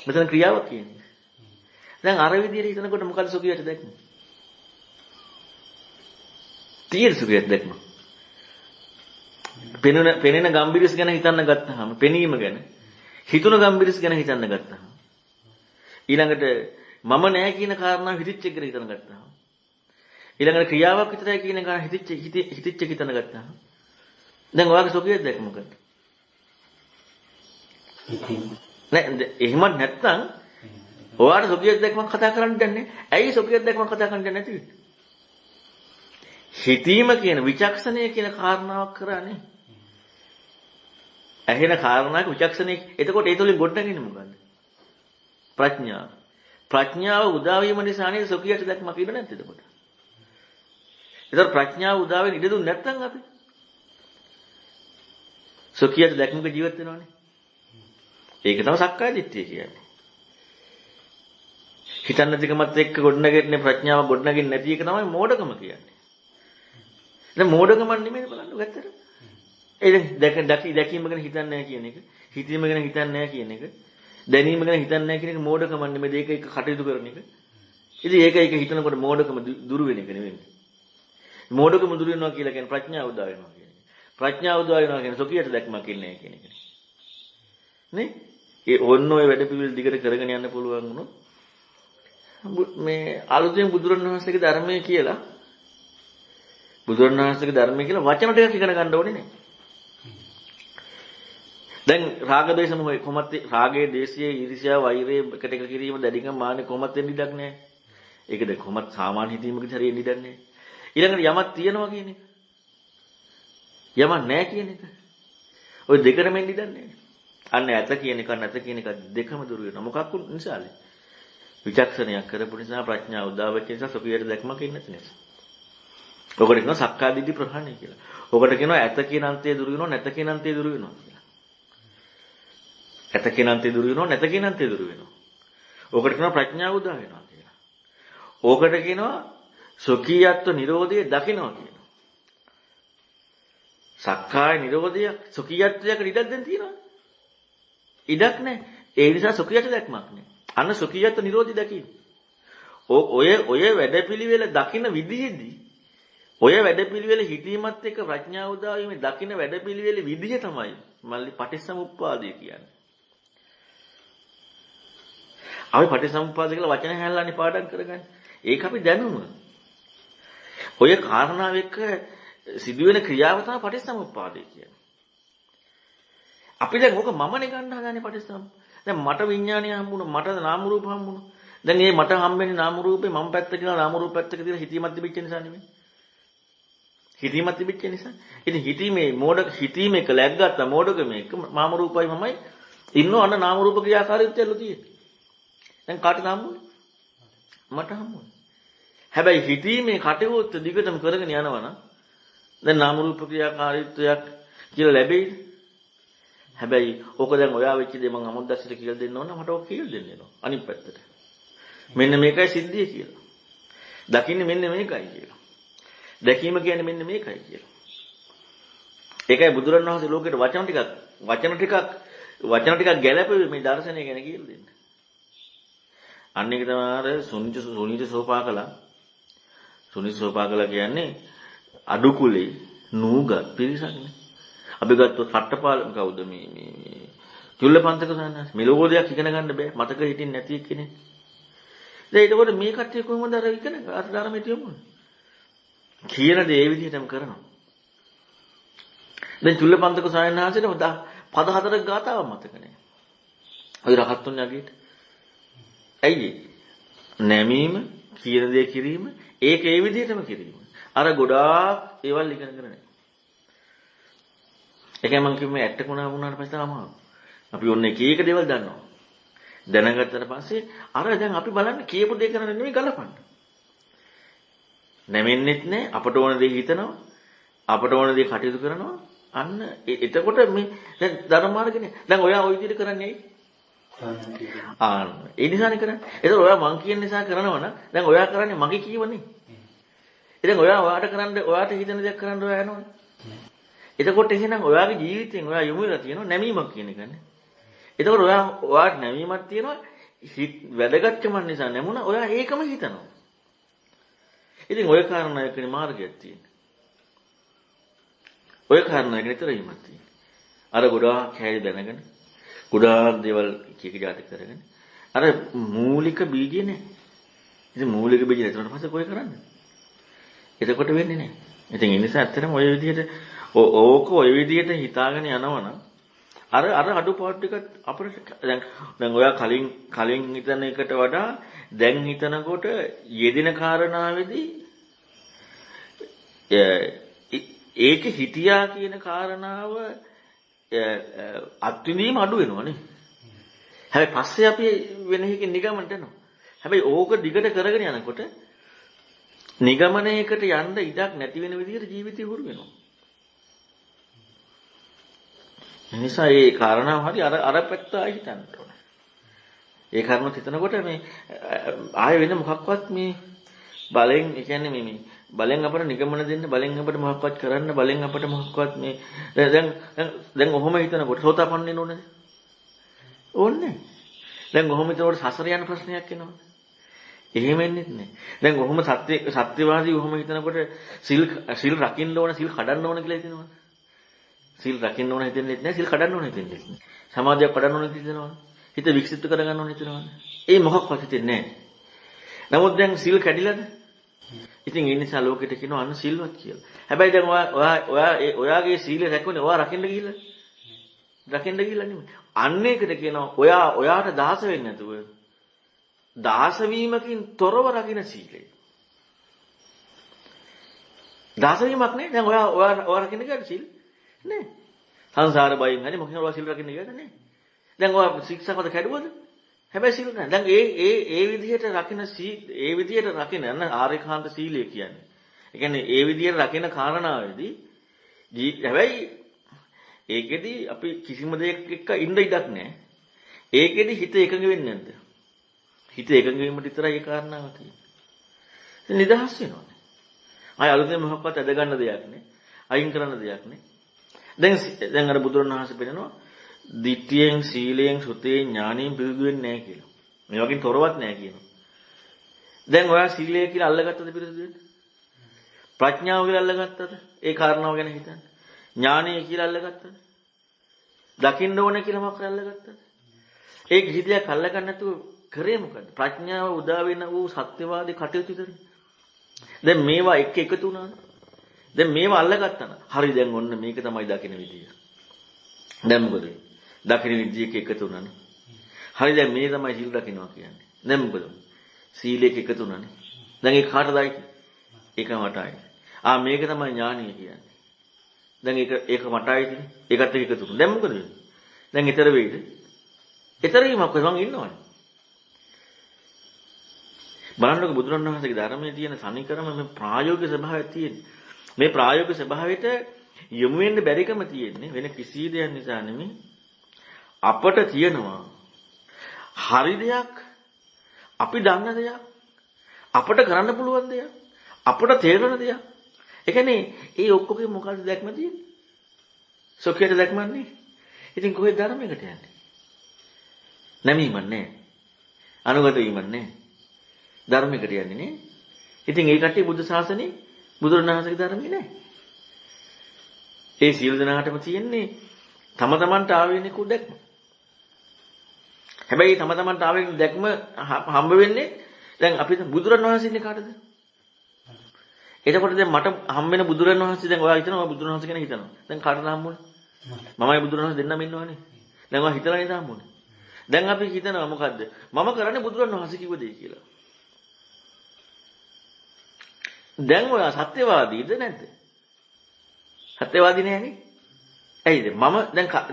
[SPEAKER 3] මෙතන ක්‍රියාවක් කියන්නේ. දැන් අර විදිහට හිතනකොට මොකද සොකීයට දැක්ම? තියෙන සොකීයට දැක්ම. පෙනෙන ගම්බිරිස් ගැන හිතන්න ගත්තාම පෙනීම ගැන හිතුන ගම්බිරිස් ගැන හිතන්න ගත්තාම ඊළඟට මම නෑ කියන කාරණාව හිතිච්ච එක හිතන්න ගත්තාම ඊළඟට ක්‍රියාවක් විතරයි කියන කාරණා හිතිච්ච එක හිතන්න ගත්තාම දැන් ඔයාගේ සොකියෙත් දැක්ක මොකද? නෑ එහෙම නැත්තම් ඔයාට සොකියෙත් දැක්ක මම කතා කරන්න දන්නේ. ඇයි සොකියෙත් දැක්ක මම කතා කරන්න දන්නේ නැති වෙන්නේ? හිතීම කියන විචක්ෂණය කියන කාරණාවක් කරානේ. ඇහෙන කාරණාවක විචක්ෂණය. එතකොට ඒ තුලින් ගොඩනගන්නේ මොකද්ද? ප්‍රඥාව. ප්‍රඥාව උදා වීම නිසා නේද සොකියට දැක්මක් ඉඳ නැත්තේ එතකොට. ඒතර ප්‍රඥාව උදා වෙන්න ඉඩ දුන්නේ නැත්නම් අපි සොකියට දැක්මක ජීවත් වෙනවනේ. ඒක තමයි සක්කාය දිට්ඨිය කියන්නේ. හිතන්න දෙකමත් එක්ක ගොඩනගන්නේ ප්‍රඥාව ගොඩනගන්නේ නැති එක තමයි මෝඩකම කියන්නේ. දැන් මෝඩකම නෙමෙයි බලන්න ගැත්තට. ඒ දැකීම ගැන හිතන්නේ නැහැ කියන එක, හිතීම ගැන හිතන්නේ නැහැ කියන එක, දැනීම ගැන හිතන්නේ නැහැ කියන එක මෝඩකම නෙමෙයි. ඒක එක කටයුතු කරන එක. ඉතින් ඒක හිතනකොට මෝඩකම දුරු වෙන එක නෙවෙයි. මෝඩකම දුරු වෙනවා කියලා කියන්නේ ප්‍රඥාව උදා වෙනවා කියන එක. ප්‍රඥාව උදා වෙනවා කියන්නේ සොකියට දැක්මක් ඉන්නේ නැහැ කියන එක. නේ? ඒ ඔන්න ඔය වැඩ පිළිවෙල දිගට කරගෙන යන්න පුළුවන් වුණොත් මේ අලුතෙන් බුදුරණවහන්සේගේ ධර්මයේ කියලා බුදුරණවහන්සේගේ ධර්මයේ කියලා වචන ටිකක් ඉගෙන ගන්න ඕනේ නේ. දැන් රාග දේශ මොහේ කොහොමද රාගයේ දේශයේ ඊර්ෂ්‍යා වෛරයේ එකට එක කිරීම දැඩිකම මාන්නේ කොහොමද වෙන්නේ ඉඩක් නැහැ. ඒක දැන් කොහොමද සාමාන්‍ය හිතීමකදී හරියන්නේ ඉඩක් නැහැ. ඊළඟට යමක් තියෙනවා කියන එක. යමක් නැහැ කියන එක. ওই දෙකම එන්නේ ඉඩක් නැහැ. අන්න ඇත කියන එක නැත කියන එක දෙකම දුර වෙනවා. මොකක් නිසාද? විචක්ෂණයක් කරපු නිසා ප්‍රඥාව උදා වෙච්ච නිසා සොකියට දැක්මක් ඉන්නේ නැති නිසා. ඔකට කියනවා සක්කාය දිට්ඨි ප්‍රහාණය කියලා. ඔකට කියනවා ඇත කියන අන්තය දුර වෙනවා නැත කියන අන්තය දුර වෙනවා කියලා. ඇත කියන අන්තය දුර වෙනවා නැත කියන අන්තය දුර වෙනවා. ඔකට කියනවා ප්‍රඥාව උදා වෙනවා කියලා. ඕකට කියනවා සොකියත්ව නිරෝධය දකිනවා කියනවා. සක්කාය නිරෝධය සොකියත්වයක ඉඩක් දැන් තියෙනවා. ඉඩක් නැහැ. ඒ නිසා සොකියට දැක්මක් නැහැ. අන්න සොකියත්ව නිරෝධය දකින්න. ඔය වැඩපිළිවෙල දකින්න විදිහේදී ඔය වැඩපිළිවෙල හිතීමත් එක්ක ප්‍රඥාව උදා වීමේ දකින්න වැඩපිළිවෙල විදිහ තමයි මල්ලි පටිච්චසමුප්පාදය කියන්නේ. අපි පටිච්චසමුප්පාද කියලා වචන හැල්ලානේ පාඩම් කරගන්නේ. ඒක අපි දැනුම. ඔය කාරණාව එක්ක සිදුවෙන ක්‍රියාව තමයි පටිච්චසමුප්පාදය කියන්නේ. අපි දැන් ඕක මමනේ ගන්න හදන්නේ පටිච්චසමුප්පාද. දැන් මට විඥානය හම්බුණා, මට නාම රූප හම්බුණා. දැන් මේ මට හම්බෙන්නේ නාම රූපේ මම පැත්ත කියලා නාම රූප පැත්තක තියලා හිතීමක් තිබිච්ච නිසා නෙමෙයි. හිතීමක් තිබිච්ච නිසා. ඉතින් හිතීමේ කලක් ගත්තා මෝඩකම එක නාම රූපයි මමයි ඉන්නව අන්න නාම රූප ක්‍රියාකාරීත්වයලු තියෙන්නේ. දැන් කාටද හම්බුනේ? මට හම්බුනේ. හැබැයි හිතීමේ කටයුත්ත දිගටම කරගෙන යනවා නම් දැන් නාම රූප ක්‍රියාකාරීත්වයක් කියලා ලැබෙයිද? හැබැයි ඕක දැන් ඔයා වෙච්ච දේ මම අමුද්දස්සට කියලා දෙන්න ඕන මට ඕක කියලා දෙන්න වෙනවා. අනිත් පැත්තට. මෙන්න මේකයි සිද්ධිය කියලා. දකින්නේ මෙන්න මේකයි කියලා. දැකීම කියන්නේ මෙන්න මේකයි කියලා. ඒකයි බුදුරණවහන්සේ ලෝකෙට වචන ටිකක් ගැලපෙන්නේ මේ දර්ශනය ගැන කියලා දෙන්න. අන්න ඒක තමයි අර සුනිත සෝපාකලා. සුනිත සෝපාකලා කියන්නේ අඩු කුලේ නූගත් පිරිසක්නේ. අපි ගත්තොත් රට්ටපාල කවුද මේ චුල්ලපන්තක සානස් මෙලෝ දෙයක් ඉගෙන ගන්න බෑ මතක හිටින් නැති කෙනෙක්. දැන් ඒකවල මේ කට්ටිය කොහොමද අර ඉගෙන අර ධර්මයට යොමු කියන දේ ඒ විදිහටම කරනවා. දැන් චුල්ලපන්තක සානහසේට පද 4ක ගාතාවක් මතක නැහැ. ඔය රහත්තුන් යගේට. ඇයි නැමීම කියන දේ කිරීම ඒක ඒ විදිහටම කිරීම. අර ගොඩාක් ඒවල් ඉගෙන ගන්න නැහැ. ඒකයි මම කිව්වේ ඇට්ටකුණා වුණාට පස්සේ තමයි අමාරු. අපි ඔන්න එක එක දේවල් දන්නවා. දැනගත්තට පස්සේ අර දැන් අපි බලන්නේ කියපු දේ කරන්නේ නෙමෙයි ගලපන්න. නැමෙන්නෙත් නෑ අපට ඕන දේ හිතනවා. අපට ඕන දේ කටයුතු කරනවා. අන්න එතකොට මේ දැන් ධර්ම මාර්ගනේ. දැන් ඔයා ওই විදිහට කරන්නේ ඇයි? ඒ නිසානේ කරන්නේ. ඒතකොට ඔයා මං කියන නිසා කරනවා නම් දැන් ඔයා කරන්නේ මගේ කියවනේ. ඉතින් ඔයාට කරන්න ඔයාට හිතන දේ කරන්න ඔයා යනවනේ. එතකොට එහෙනම් ඔයාගේ ජීවිතෙන් ඔයා යොමු වෙලා තියෙනවා නැමීමක් කියන එකනේ. එතකොට ඔයාට නැමීමක් තියෙනවා වැදගත්කම නිසා නැමුණා ඔයා ඒකම හිතනවා. ඉතින් ඔය කාරණායකනේ මාර්ගයක් තියෙන්නේ. ඔය කාරණායක නිතර හිමක් තියෙන්නේ. අර ගොඩාක් හැරි දැනගෙන ගොඩාක් දේවල් කීක જાති කරගෙන අර මූලික බීජය නේ. ඉතින් මූලික බීජය නැතුනට පස්සේ කොයි කරන්නේ? එතකොට වෙන්නේ නැහැ. ඉතින් ඒ නිසා ඇත්තටම ඔය විදිහට ඕක ඔය විදිහට හිතාගෙන යනවනම් අර අඩුපාඩු ටික අපිට දැන් ඔයා කලින් හිතන එකට වඩා දැන් හිතනකොට යෙදින කාරණාවේදී ඒක හිතියා කියන කාරණාව අත්විඳීම අඩු වෙනවනේ. හැබැයි පස්සේ අපි වෙන එකකින් නිගමනට යනවා. හැබැයි ඕක දිගට කරගෙන යනකොට නිගමනයකට යන්න ඉඩක් නැති වෙන විදිහට ජීවිතය හුරු වෙනවා. නිසා මේ කාරණාව හරි අර පැත්ත ආයි හිතන්න ඕනේ. ඒ කාරණාව හිතනකොට මේ ආයෙ වෙන මොකක්වත් මේ බලෙන් ඒ කියන්නේ මේ බලෙන් අපට නිගමන දෙන්න බලෙන් අපට මොකක්වත් කරන්න බලෙන් අපට මොකක්වත් මේ දැන් ඔහොම හිතනකොට සෝතාපන්න වෙන්න ඕනේ. ඕනේ. දැන් ඔහොම හිතනකොට සසර යන ප්‍රශ්නයක් එනවා. එහෙම වෙන්නේ නැහැ. දැන් ඔහොම සත්‍යවාදී ඔහොම හිතනකොට සිල් රකින්න ඕන සිල් කඩන්න ඕන කියලා හිතනවා. සිල් රකින්න ඕන හිතෙන්නේ නැහැ සිල් කඩන්න ඕන හිතෙන්නේ නැහැ. සමාධියක් කඩන්න ඕන හිතනවා. හිත වික්ෂිප්ත කරගන්න ඕන හිතනවා. ඒ මොකක්වත් හිතෙන්නේ නැහැ. නමුත් දැන් සිල් කැඩිලාද? ඉතින් ඒ නිසා ලෝකෙට කියනවා අන්න සිල්වත් කියලා. හැබැයි දැන් ඔයාගේ සීලය රැකුනේ ඔයා රකින්න ගිහිල්ලා. රකින්න ගිහිල්ලා නෙමෙයි. අන්න ඒකට කියනවා ඔයාට දහස වෙන්නේ නැතුව දහස වීමකින් තොරව රකින්න සීලය. දහස වීමක් නේ. දැන් ඔයා රකින්න ගියද සීල? නේ. සංසාර බයෙන් හරි මොකද ඔයා සීල රකින්න ගියද නේ? දැන් ඔයා ශික්ෂාපද කැඩුවද? හැබැයි සීල නැහැ. දැන් ඒ විදිහට රකින්න යන ආරේකාන්ත සීලය කියන්නේ. ඒ කියන්නේ ඒ විදිහට රකින්න කාරණාවේදී හැබැයි ඒකෙදි අපි කිසිම දෙයක එක්ක ඉන්න ඉඩක් නැහැ. ඒකෙදි හිත එකඟ වෙන්නේ නැද්ද? හිත එකඟ වීමට විතරයි ඒ කාරණාව තියෙන්නේ. නිදහස් වෙනවානේ. ආය අලුතෙන් මොකක්වත් ඇද ගන්න දෙයක් නෑ. අයින් කරන්න දෙයක් නෑ. දැන් අර බුදුරණවහන්සේ පෙන්නනවා දිට්ඨියෙන් සීලයෙන් සුතයෙන් ඥානයෙන් පිරිදු වෙන්නේ නැහැ කියලා. මේ වගේ තොරවත් නැහැ කියනවා. දැන් ඔයා සීලය කියලා අල්ලගත්තද පිරිදු වෙන්නේ? ප්‍රඥාව කියලා අල්ලගත්තද? ඒ කාරණාව ගැන හිතන්න. ඥානය කියලා අල්ලගත්තද? දකින්න ඕන කියලා මොකක්ද අල්ලගත්තද? ඒ කිසි දෙයක් අල්ලගන්න නැතුව කරේ මොකද්ද? ප්‍රඥාව උදා වෙන වූ සත්‍යවාදී කටයුතු කරේ. දැන් මේවා එකතු වුණාද? දැන් මේවා අල්ලගත්තා න ะ. හරි දැන් ඔන්න මේක තමයි දකින්න විදිය. දැන් මොකද? දකින්න විදියක එකතු වුණානේ. හරි දැන් මේ තමයි සීල් දකින්නවා කියන්නේ. දැන් මොකද? සීලයක එකතු වුණානේ. දැන් ඒක කාටදයි? ඒක මටයි. මේක තමයි ඥානිය කියන්නේ. දැන් ඒක මටයිනේ. ඒකත් එක්ක එකතු වුණා. දැන් මොකද වෙන්නේ? දැන් ඊතර වෙයිද? ඊතර වීමක් මං ඉන්නවනේ. බලන්නකො බුදුරණවහන්සේගේ ධර්මයේ තියෙන සමීකරම මේ ප්‍රායෝගික ස්වභාවයක් තියෙන්නේ. මේ ප්‍රායෝගික ස්වභාවයට යොමු වෙන්න බැරිකම තියෙන්නේ වෙන කිසි දෙයක් නිසා නෙමෙයි. අපට තියෙනවා හරි දෙයක්, අපි දන්න දෙයක්, අපට කරන්න පුළුවන් දෙයක්, අපට තේරෙන දෙයක්. ඒ කියන්නේ ඒ ඔක්කොගේ මොකක්ද දැක්ම තියෙන්නේ? සොකේට දැක්මන්නේ. ඉතින් කොහෙද ධර්මයකට යන්නේ? නැමීමක් නැහැ. අනුගත වීමක් නේ. ධර්මයකට යන්නේ නේ. ඉතින් ඒ කට්ටිය බුද්ධ ශාසනේ බුදුරණවහන්සේගේ ධර්මයේ නෑ. ඒ සියලු දෙනාටම තියෙන්නේ තම තමන්ට ආවේනික දැක්ම. හැබැයි තම තමන්ට ආවේනික දැක්ම හම්බ වෙන්නේ දැන් අපි බුදුරණවහන්සේ ඉන්නේ කාටද? එතකොට දැන් මට හම් වෙන බුදුරණවහන්සේ දැන් ඔයා හිතනවා බුදුරණවහන්සේ ගැන හිතනවා. දැන් කාටද හම්බුනේ? මමයි බුදුරණවහන්සේ දෙන්නම ඉන්නවනේ. දැන් ඔයා හිතලා නේද හම්බුනේ? දැන් අපි හිතනවා මොකද්ද? මම කරන්නේ බුදුරණවහන්සේ කිව්ව දේ කියලා. දැන් ඔයා සත්‍යවාදීද නැද්ද? සත්‍යවාදී නෑනේ. ඇයිද? මම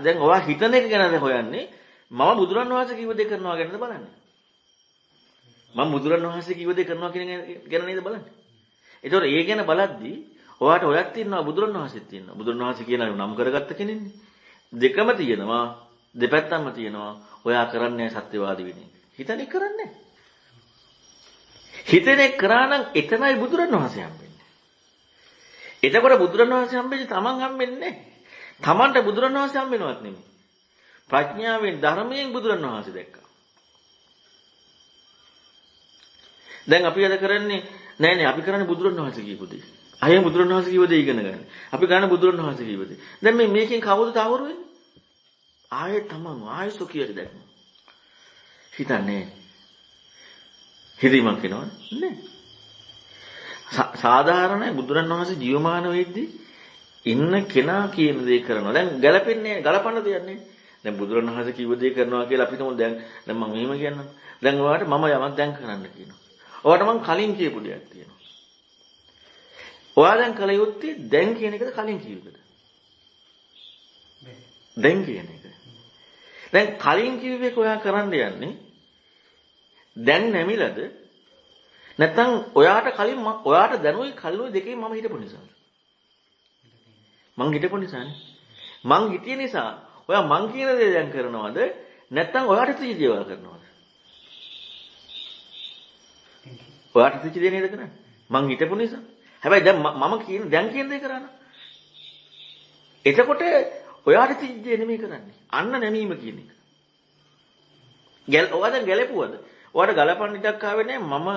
[SPEAKER 3] දැන් ඔයා හිතන එක ගැනද හොයන්නේ? මම බුදුරණවහන්සේ කිව්ව දේ කරනවා ගැනද බලන්නේ? මම බුදුරණවහන්සේ කිව්ව දේ කරනවා කියන ගැන නේද බලන්නේ? ඒතකොට ඒ ගැන බලද්දී ඔයාට ඔයක් තියෙනවා බුදුරණවහන්සේත් තියෙනවා. බුදුරණවහන්සේ කියන නම් කරගත්ත කෙනෙන්නේ. දෙකම තියෙනවා. දෙපැත්තම තියෙනවා. ඔයා කරන්නේ සත්‍යවාදී වෙන්නේ. හිතන්නේ කරන්නේ. හිතන්නේ කරා නම් එතනයි බුදුරණවහන්සේ හම්බෙන්නේ. එතකොට බුදුරණවහන්සේ හම්බෙන්නේ තමන් හම්බෙන්නේ නැහැ. තමන්ට බුදුරණවහන්සේ හම්බෙනවත් නෙමෙයි. ප්‍රඥාවෙන් ධර්මයෙන් බුදුරණවහන්සේ දැක්කා. දැන් අපි අද කරන්නේ නෑ අපි කරන්නේ බුදුරණවහන්සේ කියපු දේ. අයියා බුදුරණවහන්සේ කියව දේ ඉගෙන ගන්න. අපි ගන්න බුදුරණවහන්සේ කියව දේ. දැන් මේකෙන් කවුද තවරු වෙන්නේ? ආයෙ තමන් ආයෙ සොකියට දැක්ම. හිතන්නේ. හිතීමක් වෙනවද? නෑ. සාධාරණයි බුදුරණවහන්සේ ජීවමාන වෙද්දී ඉන්න කෙනා කියන දේ කරනවා. දැන් ගැලපෙන්නේ ගලපන්න දෙයක් නෑ. දැන් බුදුරණවහන්සේ කිව්ව දේ කරනවා කියලා අපි හිතමු දැන් මම මෙහෙම කියන්නම්. දැන් ඔයාලට මම යමක් දැන් කරන්න කියනවා. ඔයාලට මම කලින් කියපු දෙයක් තියෙනවා. ඔයා දැන් කල යුත්තේ දැන් කියන එකද කලින් කියපු එකද? දැන් කියන එක. දැන් කලින් කියපු එක ඔයා කරන්න යන්නේ දැන් නැමිලාද? නැත්නම් ඔයාට කලින් ඔයාට දැනුයි කලිනුයි දෙකේ මම හිටපු නිසා. මං හිටපු නිසානේ. මං හිටිය නිසා ඔයා මං කියන දේ දැන් කරනවද? නැත්නම් ඔයාට තීජ දේවල් කරනවද? ඔයාට තීජ දේ නේද කරන්නේ? මං හිටපු නිසා. හැබැයි දැන් මම දැන් කියන දේ කරා නම්. එතකොට ඔයාට තීජ දේ නෙමෙයි කරන්නේ. අන්න නැමීම කියන එක. ඔයා දැන් ගැලපුවද? ඔයාට ගලපන්න ඉඩක් ආවේ නැහැ. මම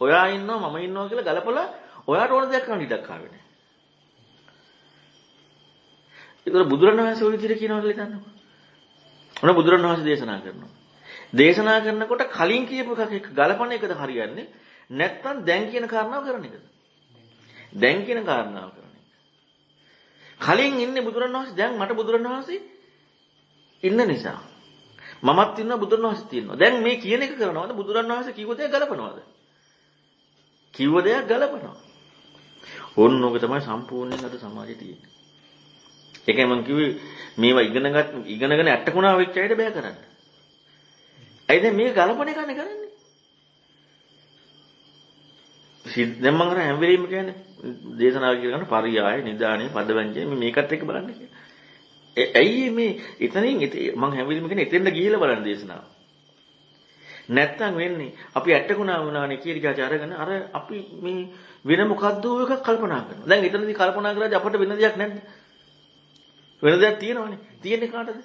[SPEAKER 3] ඔයා ඉන්නවා මම ඉන්නවා කියලා ගලපලා ඔයාට ඕන දෙයක් කරන්න ඉඩක් ආවේ නැහැ. ඒතර බුදුරණවහන්සේ ওই විදිහට කියනවද කියලා හිතන්නකෝ. ඔන්න බුදුරණවහන්සේ දේශනා කරනවා. දේශනා කරනකොට කලින් කියපු එකක් ගලපන එකද හරියන්නේ? නැත්නම් දැන් කියන කාරණාව කරන එකද? දැන් කියන කාරණාව කරන එක. කලින් ඉන්නේ බුදුරණවහන්සේ දැන් මට බුදුරණවහන්සේ ඉන්න නිසා. මමත් ඉන්නවා බුදුරණවහන්සේත් ඉන්නවා. දැන් මේ කියන එක කරනවද බුදුරණවහන්සේ කිව්ව දේ ගලපනවද? කිව්ව දේ ගලපනවා. ඕන ඕක තමයි සම්පූර්ණයෙන් අද සමාජයේ තියෙන්නේ. ඒකයි මම කිව්වේ මේවා ඉගෙනගෙන ඇටකුණා වෙච්ච අයට බෑ කරන්න. ඇයි දැන් මේක ගලපන එක කරන්නේ? දැන් මම අර හැම වෙලෙම කියන්නේ දේශනාව කියලා ගන්න පරියාය නිදානේ පදවැංජය මේකත් එක්ක බලන්න කියලා. ඇයි මේ එතනින් මම හැම වෙලෙම කියන්නේ එතෙන්ද ගිහිල්ලා බලන්න දේශනාව. නැත්තම් වෙන්නේ අපි ඇටකුණා වුණානේ කීරිකාච අරගෙන අර අපි මේ වෙන මොකද්ද එකක් කල්පනා කරනවා. දැන් එතනදී කල්පනා කරද්දී අපිට වෙන දෙයක් නැද්ද? වෙන දෙයක් තියෙනවනේ. තියෙන්නේ කාටද?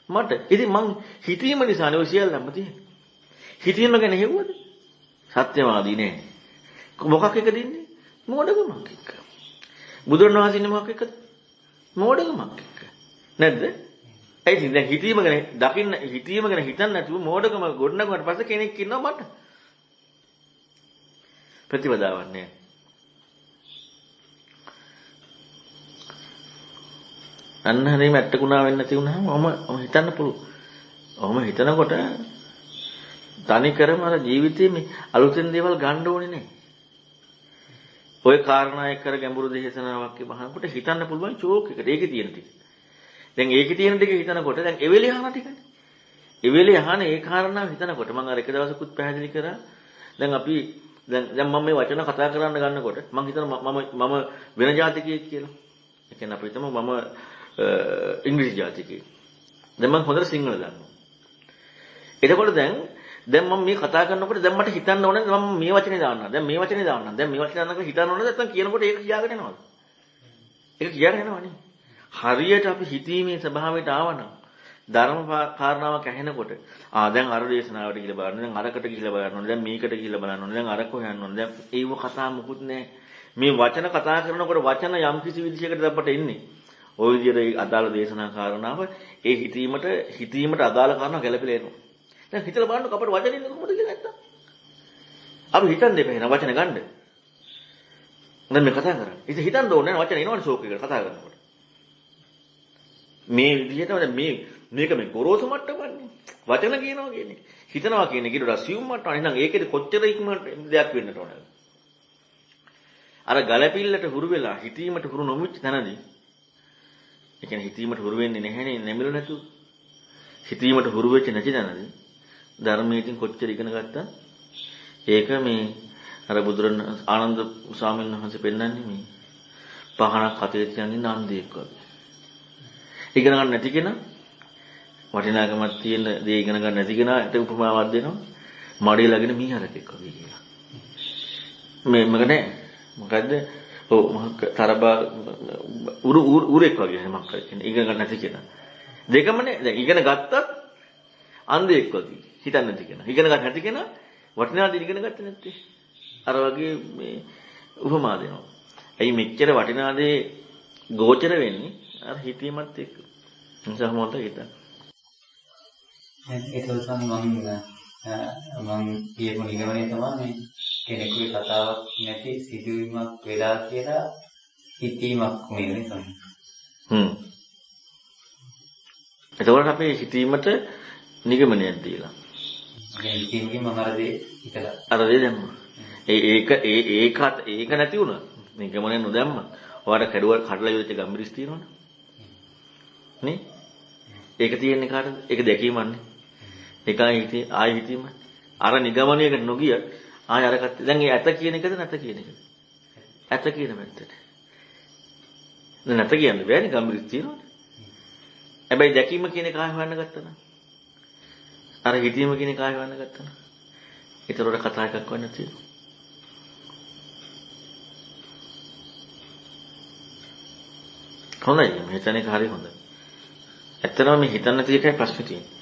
[SPEAKER 3] මට. ඉතින් මං හිතීම නිසානේ ඔය සියල්ලම තියෙන්නේ. හිතීම ගැන හෙව්වද? සත්‍යවාදී නෑ. මොකක් එකද ඉන්නේ? මෝඩකමක් එක්ක. බුදුරණවහන්සේ ඉන්නේ මොකක් එක්කද? මෝඩකමක් එක්ක. නැද්ද? ඒ ඉතින් දැන් හිතීම ගැන දකින්න හිතීම ගැන හිතන්නේ නැතුව මෝඩකම ගොඩනගුවාට පස්සේ කෙනෙක් ඉන්නවා මට. ප්‍රතිපදාවක් නෑ. අන්න හරියම ඇටකුණා වෙන්න නැති වුණාම මම හිතන්න පුළුවන්. ඔහොම හිතනකොට තනි කරම අර ජීවිතේ මේ අලුතෙන් දේවල් ගන්න ඕනේ නැහැ. ඔය කාරණා එක්ක අර ගැඹුරු දේශනාවක් කියවහනකොට හිතන්න පුළුවන් චෝක් එකට. ඒකේ තියෙන ටික. දැන් ඒකේ තියෙන ටික හිතනකොට දැන් එවෙලේ අහන ටිකනේ. එවෙලේ අහන ඒ කාරණාව හිතනකොට මම අර එක දවසකුත් පැහැදිලි කරා. දැන් අපි දැන් මම මේ වචන කතා කරන්න ගන්නකොට මම හිතනවා මම වෙන ජාතිකයෙක් කියලා. ඒ කියන්නේ අපි හිතමු මම ඉංග්‍රීසි ජාතිකයෙක්. දැන් මම හොඳට සිංහල දන්නවා. එතකොට දැන් මම මේ කතා කරනකොට දැන් මට හිතන්න ඕනේ මම මේ වචනේ දාන්නම්. දැන් මේ වචනේ දාන්නම්. දැන් මේ වචනේ දාන්න කියලා හිතන්න ඕනේ නැත්නම් කියනකොට ඒක කියාගෙන යනවද? ඒක කියාගෙන යනවනේ. හරියට අපි හිතීමේ ස්වභාවයට ආවනම් ධර්ම කාරණාවක් ඇහෙනකොට දැන් අර දේශනාවට ගිහලා බලන්න, දැන් අරකට ගිහලා බලන්න ඕනේ, දැන් මේකට ගිහලා බලන්න ඕනේ, දැන් අරක හොයන්න ඕනේ. දැන් ඒව කතා මුකුත් නැහැ. මේ වචන කතා කරනකොට වචන යම් කිසි විදිහකට අපට එන්නේ. ওই විදිහට අදාළ දේශනා කාරණාව ඒ හිතීමට අදාළ කාරණා ගැලපෙලා එනවා. දැන් හිතලා බලන්නකො අපට වචන ඉන්නේ කොහොමද කියලා නැත්තම්. අපි හිතන් දෙපේ න වචන ගන්න. දැන් මේ කතා කරන්නේ. ඉතින් හිතන්න ඕනේ වචන එනවනේ ෂෝක් එකට කතා කරනකොට. මේ විදිහට දැන් මේක මේ ගොරෝසු මට්ටමන්නේ. වචන කියනවා කියන්නේ. හිතනවා කියන එකට වඩා සියුම් මට්ටම. එහෙනම් ඒකෙදි කොච්චර ඉක්මනට දෙයක් වෙන්නට ඕනද? අර ගලපිල්ලට හුරු වෙලා හිතීමට හුරු නොමුච්ච තැනදී ඒ කියන්නේ හිතීමට හුරු වෙන්නේ නැහැනේ නැමිල නැතු. හිතීමට හුරු වෙච්ච නැති තැනදී ධර්මයෙන් කොච්චර ඉගෙන ගත්තා ඒක මේ අර ආනන්ද ස්වාමීන් වහන්සේ පෙන්නන්නේ මේ පහනක් අතේ තියන්නේ නන්දියෙක් වගේ. ඉගෙන ගන්න නැති කෙනා වටිනාකමක් තියෙන දේ ඉගෙන ගන්න නැති කෙනාට උපමාවක් දෙනවා මඩේ ළගෙන මීහරකෙක් වගේ කියලා. මේක නෑ මොකද්ද? තරබා උරෙක් වගේ නමක් කියන්නේ ඉගෙන ගන්න නැති කෙනා. දෙකම නේ දැන් ඉගෙන ගත්තත් අන්ධයෙක් වගේ හිතන්නේ නැති කෙනා. ඉගෙන ගන්න නැති කෙනා වටිනා දේ ඉගෙන ගත්තේ නැත්තේ. අර වගේ මේ උපමා දෙනවා. ඇයි මෙච්චර වටිනා දේ ගෝචර වෙන්නේ? අර හිතීමත් එක්ක. නිසා මොකද හිතන්නේ?
[SPEAKER 2] ඒක තමයි මම කියපු නිගමනය තමයි මේ කෙනෙකුගේ කතාවක් නැති සිදුවීමක් වෙලා කියලා හිතීමක් නෙවෙයි තමයි.
[SPEAKER 3] එතකොට අපි හිතීමට නිගමනයක් දීලා.
[SPEAKER 2] ඒ හිතීමකින් මම අර දේ හිතලා.
[SPEAKER 3] අර දේ දැම්මා. ඒක නැති වුණා. නිගමනය නොදැම්මා. ඔයාලට කඩලා ඉවිච්ච ගම්බිරිස් තියෙනවනේ. නේ? ඒක තියෙන්නේ කාටද? ඒක දැකීමන්නේ. ඒකයි ආයි හිතීම. අර නිගමනයකට නොගිය ආය අරකට දැන් ඒ ඇත කියන එකද නැත කියන එකද? ඇත කියන පැත්තට. දැන් නැත කියන්නේ බෑනේ ගම්බිරිස් තියෙනවනේ. හැබැයි දැකීම කියන එක ආය හොයන්න ගත්තා නම් අර හිතීම කියන එක ආය හොයන්න ගත්තා නම් ඒතරොට කතා එකක් වන්න තියෙනවා. හොඳයි මේ හිතන එක හරි හොඳයි. ඇත්තටම මේ හිතන්න නැති එකයි ප්‍රශ්නේ තියෙන්නේ.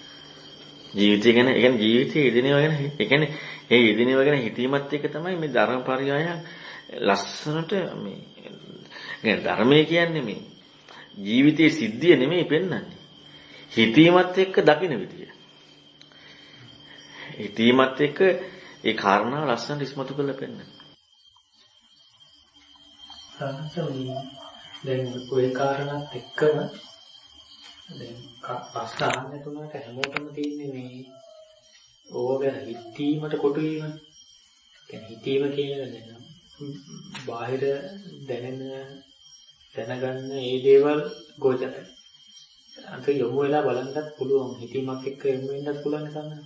[SPEAKER 3] ජීවිතය ගැන, ඒ කියන්නේ ජීවිතයේ යෙදෙනවා ගැන, ඒ කියන්නේ ඒ යෙදෙනවා ගැන හිතීමත් එක තමයි මේ ධර්මපරියාය ලස්සනට මේ කියන්නේ ධර්මයේ කියන්නේ මේ ජීවිතයේ සිද්ධිය නෙමෙයි පෙන්වන්නේ. හිතීමත් එක්ක දකින්න විදිය. හිතීමත් එක්ක ඒ කාරණා ලස්සනට ඉස්මතු කරලා පෙන්වන්නේ.
[SPEAKER 4] දැන් ඔය කාරණාත් එක්කම දැන් ප්‍රශ්න අහන්න තුනට හැමෝටම තියෙන්නේ මේ ඕක ගැන හිතීමට කොටු වීම. කියන්නේ හිතීම කියන්නේ දැන් බාහිර දැනගන්න මේ දේවල් ගෝචරයි. අන්ත යොමු වෙලා බලන්නත් පුළුවන් හිතීමක් එක්ක යොමු වෙන්නත් පුළුවන් තමයි.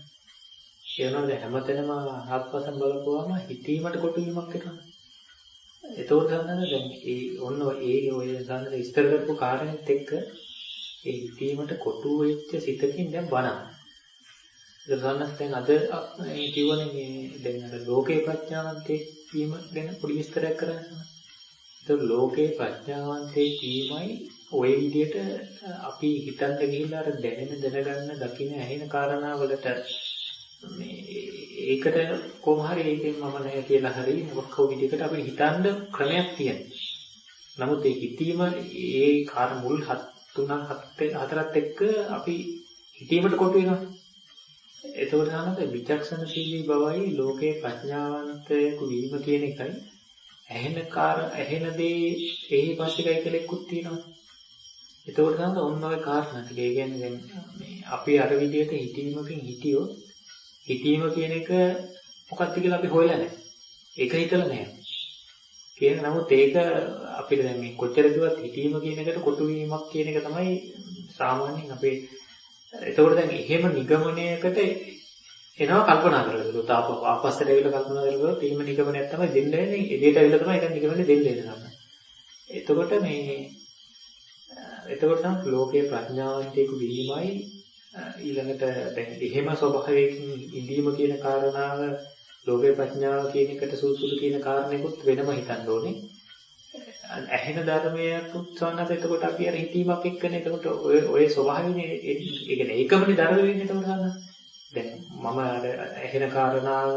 [SPEAKER 4] ඒනොද හැමතැනම හත්පසන් බලපුවාම හිතීමට කොටු වීමක් එනවා. ඒතකොට ගන්නද දැන් ඔය ගන්න ඉස්තර කරපු කාරණෙත් එක්ක ඒ හිතීමට කොටු වෙච්ච සිතකින් දැන් බලන්න. ඒක ගන්නත් දැන් අද මේ කියවනේ මේ දැන් අර ලෝකේ ප්‍රඥාවන්තේ වීම ගැන පොඩි විස්තරයක් කරන්න. ඒක ලෝකේ ප්‍රඥාවන්තේ වීමයි ওই විදිහට අපි හිතන්න ගිහිල්ලා අර දැනගන්න දකින්න ඇහෙන කාරණාවලට මේ ඒකට කොහොම හරි ඒකෙන් මම නැහැ කියලා හරි මොකක් හෝ විදිහකට අපි හිතන්න ක්‍රමයක් තියෙනවා. නමුත් ඒ හිතීම ඒ කාර මුල් 4ත් එක්ක අපි හිතීමට කොටු වෙනවා. එතකොට තමයි විචක්ෂණශීලී බවයි ලෝකේ ප්‍රඥාවන්තයෙකු වීම කියන එකයි ඇහෙන දේ එහි පස්සේ එකලෙකුත් තියෙනවා. එතකොට තමයි ඔන්න ඔය කාරණා ටික. ඒ කියන්නේ දැන් මේ අපි අර විදිහට හිතීමකින් හිතියොත් හිතීම කියන එක මොකක්ද කියලා අපි හොයලා නැහැ. ඒක හිතලා නැහැ. කියන නමුත් ඒක අපිට දැන් මේ කොච්චර කිව්වත් හිතීම කියන එකට කොටු වීමක් කියන එක තමයි සාමාන්‍යයෙන් අපේ එතකොට දැන් එහෙම නිගමනයකට එනවා කල්පනා කරලා ආපස්සට ඇවිල්ලා කල්පනා කරලා තීම නිගමනයක් තමයි දෙන්නේ. එදේට ඇවිල්ලා තමයි ඒක නිගමනේ දෙන්නේ නේද? එතකොට තමයි ලෝකේ ප්‍රඥාවන්තයෙකු වීමයි ඊළඟට දැන් එහෙම ස්වභාවයකින් ඉඳීම කියන කාරණාව ලෝකේ ප්‍රඥාව කියන එකට සූසුදු කියන කාරණේකුත් වෙනම හිතන්න ඕනේ. ඇහෙන ධර්මයේ උත්සන්නත එතකොට අපි අර හිතීමක් එක්කනේ එතකොට ඔය ස්වභාවයනේ ඒ කියන්නේ ඒකමනේ ධර්ම වෙන්නේ එතකොට ගන්න. දැන් මම අර ඇහෙන කාරණාව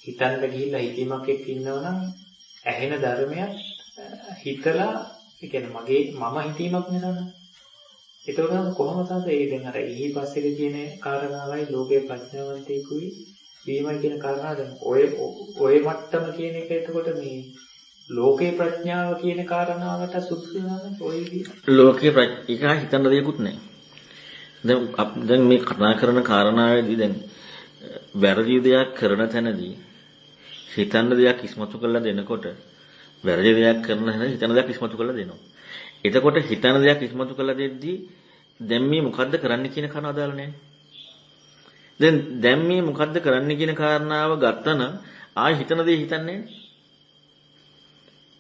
[SPEAKER 4] හිතන්න ගිහිල්ලා හිතීමක් එක්ක ඉන්නවනම් ඇහෙන ධර්මයක් හිතලා ඒ කියන්නේ මම හිතීමක් නෙවෙයි. එතකොට කොහොමද ඒ දැන් අර ඊපස්සේ කියන කාරණාවයි ලෝකේ ප්‍රඥාවන්තයෙකුයි වීමයි කියන කාරණාව දැන් ඔය මට්ටම කියන එක එතකොට මේ ලෝකේ ප්‍රඥාව කියන කාරණාවට සුදුසු නේද ඔය
[SPEAKER 3] ලෝකේ ප්‍රඥා හිතන්න දෙයක්වත් නැහැ. දැන් මේ කතා කරන කාරණාවේදී දැන් වැරදි දෙයක් කරන තැනදී හිතන්න දෙයක් ඉස්මතු කරලා දෙනකොට වැරදි දෙයක් කරන තැන හිතන දෙයක් ඉස්මතු කරලා දෙනවා. එතකොට හිතන දෙයක් ඉස්මතු කරලා දෙද්දී දැන් මේ මොකද්ද කරන්න කියන කන අදාළ නැහැ. දැන් මේ මොකද්ද කරන්න කියන කාරණාව ගත්තා නම් ආයි හිතන දේ හිතන්නේ නැහැ.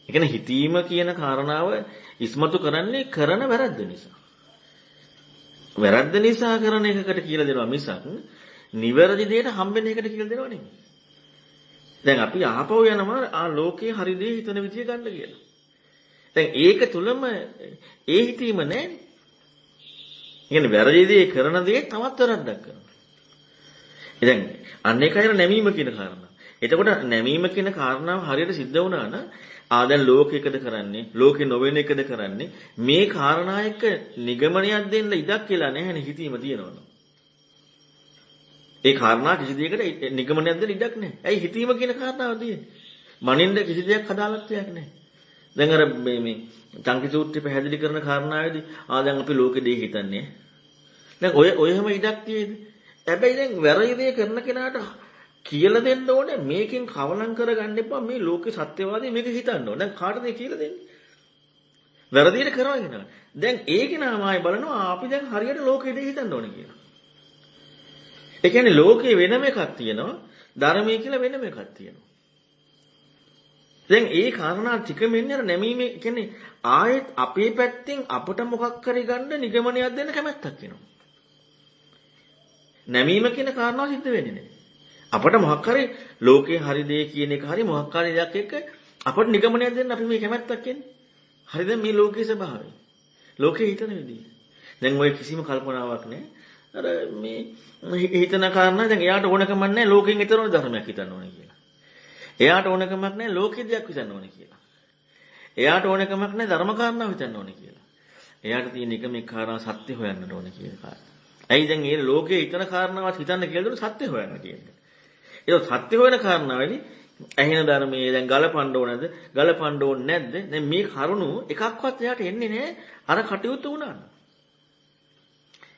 [SPEAKER 3] ඒ කියන්නේ හිතීම කියන කාරණාව ඉස්මතු කරන්නේ කරන වැරද්ද නිසා. වැරද්ද නිසා කරන එකකට කියලා දෙනවා මිසක් නිවැරදි දෙයට හම්බෙන එකට කියලා දෙනව නෙමෙයි. දැන් අපි ආපහු යනවා ලෝකයේ හරි දේ හිතන විදිය ගන්න කියලා. දැන් ඒක තුලම ඒ හිතීම නැහැ. කියන්නේ වැරදි දේ කරන දේ තවත් වැරද්දක් කරනවා. දැන් අන්න ඒකයි නැමීම කියන කාරණා. එතකොට නැමීම කියන කාරණාව හරියට සිද්ධ වුණා නම් දැන් ලෝකයකද කරන්නේ ලෝකේ නොවන එකද කරන්නේ මේ කාරණා එක්ක නිගමනයක් දෙන්න ඉඩක් කියලා නැහැනේ හිතීම තියෙනවනේ. ඒ කාරණා කිසි දෙයකට නිගමනයක් දෙන්න ඉඩක් නැහැ. ඇයි හිතීම කියන කාරණාව තියෙන්නේ? මනින්ද කිසි දෙයක් අදාළත්වයක් නැහැ. දැන් අර මේ චංකි සූත්‍රය පැහැදිලි කරන කාරණාවේදී දැන් අපි ලෝකෙ දෙය හිතන්නේ. දැන් ඔය හැම ඉඩක් තියෙද? හැබැයි දැන් වැරදි දේ කරන කෙනාට කියලා දෙන්න ඕනේ මේකෙන් කවලම් කරගන්න එපා මේ ලෝකේ සත්‍යවාදී මේක හිතන්න ඕනේ. දැන් කාටද කියලා දෙන්නේ? වැරදියට කරවගෙන. දැන් ඒක නාමයි බලනවා අපි දැන් හරියට ලෝකෙ දෙය හිතන්න ඕනේ කියලා. ඒ කියන්නේ ලෝකේ වෙනම එකක් තියෙනවා ධර්මයේ කියලා වෙනම එකක් තියෙනවා. දැන් ඒ කාරණා ටික මෙන්න අර නැමීමේ කියන්නේ ආයෙත් අපේ පැත්තෙන් අපට මොකක් කරි ගන්න නිගමනයක් දෙන්න කැමැත්තක් වෙනවා. නැමීම කියන කාරණාව සිද්ධ වෙන්නේ නැහැ. අපට මොකක් හරි ලෝකේ හරි දේ කියන එක හරි මොකක් හරි දෙයක් එක්ක අපට නිගමනයක් දෙන්න අපි මේ කැමැත්තක් එන්නේ. හරිද මේ ලෝකයේ ස්වභාවය. ලෝකේ හිතන විදිහ. දැන් ඔය කිසිම කල්පනාවක් නැහැ. අර මේ හිතන කාරණා දැන් එයාට ඕනකමක් නැහැ ලෝකෙන් ඊතරම ධර්මයක් හිතන්න ඕනේ කියලා. එයාට ඕනකමක් නැහැ ලෝකේ දෙයක් හිතන්න ඕනේ කියලා. එයාට ඕනකමක් නැහැ ධර්ම කාරණාව හිතන්න ඕනේ කියලා. එයාට තියෙන එකම එක කාරණා සත්‍ය හොයන්න ඕනේ කියන කාරණා. ඇයි දැන් මේ ලෝකේ හිතන කාරණාවත් හිතන්න කියලා දුන්න සත්‍ය හොයන්න කියන්නේ. ඒක සත්‍ය හොයන කාරණාවේදී ඇහෙන ධර්මයේ දැන් ගලපන්න ඕනද ගලපන්න ඕනේ නැද්ද? දැන් මේ කරුණු එකක්වත් එයාට එන්නේ නැහැ අර කටයුත්ත වුණා.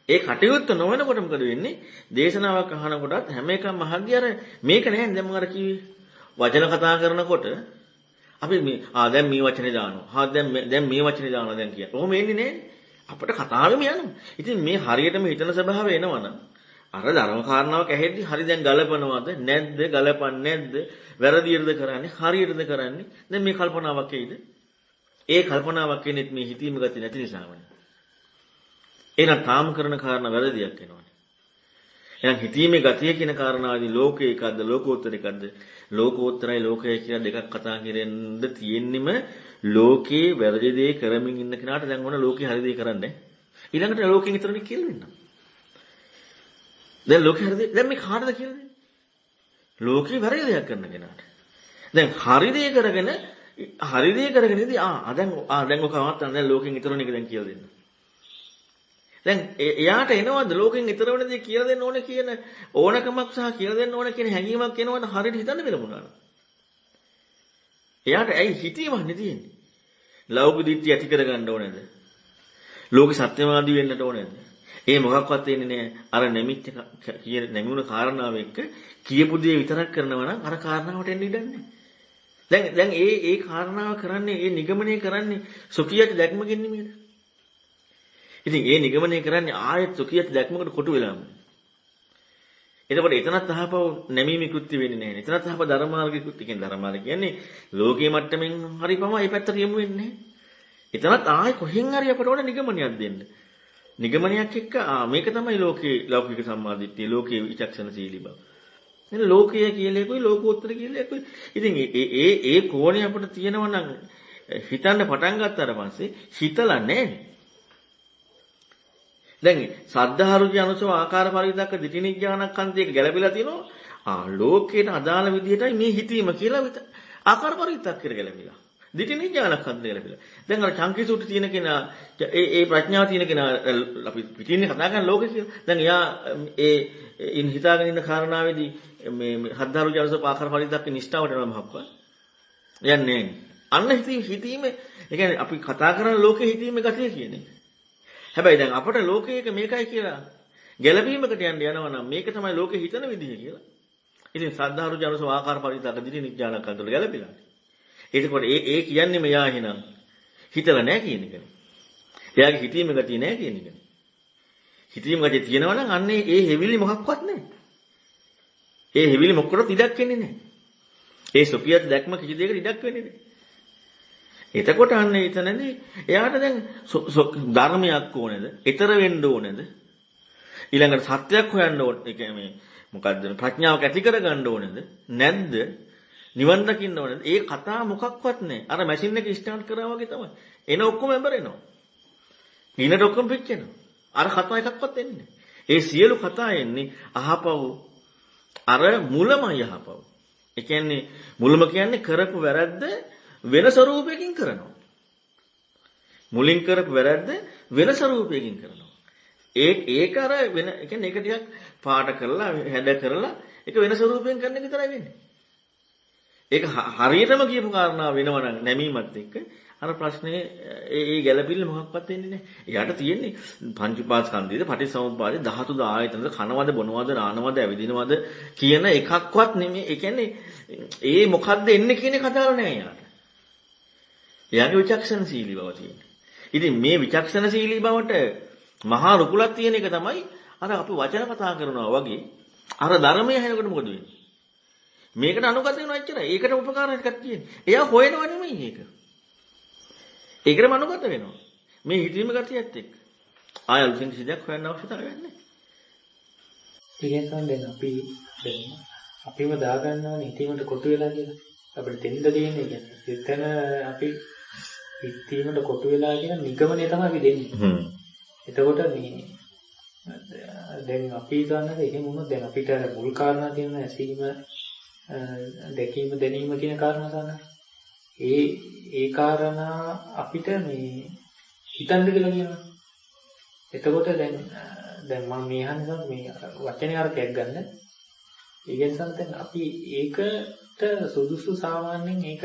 [SPEAKER 3] ඒ කටයුත්ත නොවනකොට මොකද වෙන්නේ? දේශනාවක් අහනකොටත් හැම එකම අහද්දී අර මේක නැහැ දැන් මම අර කිව්වේ වචන කතා කරනකොට අපි මේ දැන් මේ වචනේ දානවා. දැන් මේ වචනේ දානවා දැන් කියන. කොහොම එන්නේ නැහැ. අපිට කතාවෙම යනවා. ඉතින් මේ හරියටම හිතන ස්වභාවය එනවනම් අර ධර්ම කාරණාවක් ඇහෙද්දී හරි දැන් ගලපනවද නැද්ද ගලපන්නේ නැද්ද වැරදියටද කරන්නේ හරියටද කරන්නේ දැන් මේ කල්පනාවක් එයිද? ඒ කල්පනාවක් එන්නේ මේ හිතීම ගතිය නැති නිසාමනේ. එහෙනම් තාම කරන කාරණා වැරදියක් වෙනවනේ. එහෙනම් හිතීමේ ගතිය කියන කාරණාවදී ලෝකේ එකක්ද ලෝකෝත්තර එකක්ද? ලෝකෝත්තරයි ලෝකය කියලා දෙකක් කතා කරෙන්න තියෙන්නෙම ලෝකේ වැරදි දේ කරමින් ඉන්න කෙනාට දැන් ඕන ලෝකේ හරි දේ කරන්නේ. ඊළඟට ලෝකෙන් විතරනේ කියලා දෙන්න. දැන් ලෝකේ හරි දේ දැන් මේ කාටද කියලා දෙන්නේ? ලෝකේ වැරදි දෙයක් කරන කෙනාට. දැන් හරි දේ කරගෙන ඉඳි දැන් ඔක අවත්තන දැන් ලෝකෙන් විතරනේ එක දැන් කියලා දෙන්න. දැන් එයාට එනවද ලෝකෙන් ඈතර වෙන දේ කියලා දෙන්න ඕනේ කියන ඕනකමක් සහ කියලා දෙන්න ඕනේ කියන හැඟීමක් එනවද හරියට හිතන්න බැලුණා. එයාට ඇයි හිතීමක් නේ තියෙන්නේ? ලෞකික දිට්ඨිය ඇති කරගන්න ඕනේද? ලෝක සත්‍යවාදී වෙන්නට ඕනේද? ඒ මොකක්වත් වෙන්නේ නැහැ. අර නැමිච්ච කියන නැමුණ කාරණාව එක්ක කියපු දේ විතරක් කරනවා නම් අර කාරණාවට එන්න ඉඩ නැහැ. දැන් ඒ කාරණාව කරන්නේ ඒ නිගමනය කරන්නේ සොකියට දැක්මකින් නෙමෙයිද? ඉතින් ඒ නිගමනය කරන්නේ ආයෙත් සුඛියත් දැක්මකට කොටු වෙලාම. එතකොට එතනත් අහපව නැමීමේ කෘත්‍ය වෙන්නේ නැහැ. එතනත් අහපව ධර්මාර්ගික කෘත්‍ය කියන්නේ ධර්මාර්ගය කියන්නේ ලෝකයේ මට්ටමින් හරි පම ඒ පැත්තට යමු වෙන්නේ නැහැ. එතනත් ආයෙ කොහෙන් හරි අපට ඕන නිගමනයක් දෙන්න. නිගමනයක් එක්ක මේක තමයි ලෝකේ ලෞකික සම්මාදිට්ඨිය ලෝකයේ විචක්ෂණශීලී බව. එහෙනම් ලෝකය කියලා එකයි ලෝකෝත්තර කියලා එකයි. ඉතින් ඒ කෝණේ අපිට තියෙනවා නම් හිතන්න පටන් ගත්තාට පස්සේ හිතලා නැහැ. දැන් සද්ධාරුචි අනුසව ආකාර පරිවිතක්ක දිටිනිඥානකන්තියක ගැළපිලා තිනවා. ලෝකයට අදාළ විදිහටයි මේ හිතීම කියලා ආකාර පරිවිතක්කේට ගැළපිලා. දිටිනිඥානකන්තිය ගැළපිලා. දැන් අර චංකිසුටි තියෙන කෙනා ඒ ප්‍රඥාව තියෙන කෙනා අපි පිටින්නේ කතා කරන ලෝකෙ කියලා. දැන් එයා ඉන් හිතාගෙන ඉන්න කාරණාවේදී මේ සද්ධාරුචි අනුසව ආකාර පරිවිතක්කේ නිෂ්ඨාවට යනවා මහප්පා. යන්නේ අන්න හිතීම ඒ කියන්නේ අපි කතා කරන ලෝකෙ හිතීමේ ගතිය කියන්නේ. හැබැයි දැන් අපට ලෝකයක මේකයි කියලා ගැළපීමකට යන්න යනවා නම් මේක තමයි ලෝකෙ හිතන විදිහ කියලා. ඉතින් සද්ධාරු ජනසෝ ආකාර පරිවිතක දිටි නිඥානකන්තවල ගැළපිලා. ඒකකොට ඒ කියන්නේ මෙයා එහෙනම් හිතලා නැහැ කියන එකනේ. එයාගේ හිතීම ගතිය නැහැ කියන එකනේ. හිතීම ගතිය තියෙනවා නම් අන්නේ ඒ හෙවිලි මොකක්වත් නැහැ. ඒ හෙවිලි මොකකට ඉඩක් වෙන්නේ නැහැ. ඒ සොපියත් දැක්ම කිසි දෙයකට ඉඩක් වෙන්නේ නැහැ. එතකොට අන්න එතනදී එයාට දැන් ධර්මයක් ඕනේද? ඊතර වෙන්න ඕනේද? ඊළඟට සත්‍යයක් හොයන්න ඕනේ. ඒ කියන්නේ මොකද්ද? ප්‍රඥාවක් ඇති කරගන්න ඕනේද? නැද්ද? නිවන් දකින්න ඕනේද? ඒ කතා මොකක්වත් නැහැ. අර මැෂින් එක ස්ටාර්ට් කරා වගේ තමයි. එන ඔක්කොම ඇඹරෙනවා. ඊනට ඔක්කොම පිච්චෙනවා. අර කතා එකක්වත් එන්නේ නැහැ. ඒ සියලු කතා එන්නේ අහපව. අර මුලමයි අහපව. ඒ කියන්නේ මුලම කියන්නේ කරපු වැරද්ද වෙන ස්වරූපයකින් කරනවා. මුලින් කරපු වැරද්ද වෙන ස්වරූපයකින් කරනවා. ඒක අර වෙන ඒ කියන්නේ ඒක ටිකක් පාට කරලා හැඩ කරලා ඒක වෙන ස්වරූපයෙන් කරන එක විතරයි වෙන්නේ. ඒක හරියටම කියපු කාරණා වෙනවනම් නැමීමත් එක්ක අර ප්‍රශ්නේ ඒ ගැළපිල්ල මොකක්වත් වෙන්නේ නැහැ. එයාට තියෙන්නේ පංච උපාස්කන්ධයේද පටිසමුප්පාදේ ධාතු ආයතනද කනවද බොනවද නානවද ඇවිදිනවද කියන එකක්වත් නෙමෙයි. ඒ කියන්නේ ඒ මොකද්ද එන්නේ කියන කතාව නෑ එයාට. එයාගේ විචක්ෂණශීලී බව තියෙනවා. ඉතින් මේ විචක්ෂණශීලී බවට මහා රුකුලක් තියෙන එක තමයි අර අපි වචන කතා කරනවා වගේ අර ධර්මය හැනකොට මොකද වෙන්නේ? මේකට අනුගත වෙනවා එච්චරයි. ඒකට උපකාර එකක් තියෙන්නේ. එයා හොයනව නෙමෙයි ඒක. ඒකටම අනුගත වෙනවා. මේ හිතීම ගතියත් එක්ක. ආය අලුතින් කිසි දෙයක් හොයන්න අවශ්‍යතාවයක් නැහැ.
[SPEAKER 4] ඊගෙන් දැන් අපිම දාගන්නවනේ හිතීමට කොටු වෙලා කියලා. අපිට දෙන්න දෙන්නේ කියන්නේ. එතන අපි හිතීමට කොටු වෙලා කියන නිගමනය තමයි අපි දෙන්නේ. එතකොට මේ දැන් අපි ගන්නද එහෙම වුණොත් දැන් අපිට මුල් කාරණා තියෙන ඇසීම දැකීම දැනීම කියන කාරණා ගන්න. ඒ කාරණා අපිට මේ හිතන්න කියලා කියනවා. එතකොට දැන් මම මේ අහන්නේ මේ වචනේ අර්ථයක් ගන්න. ඒ කියන්නේ අපි ඒකට සුදුසු සාමාන්‍යයෙන් ඒක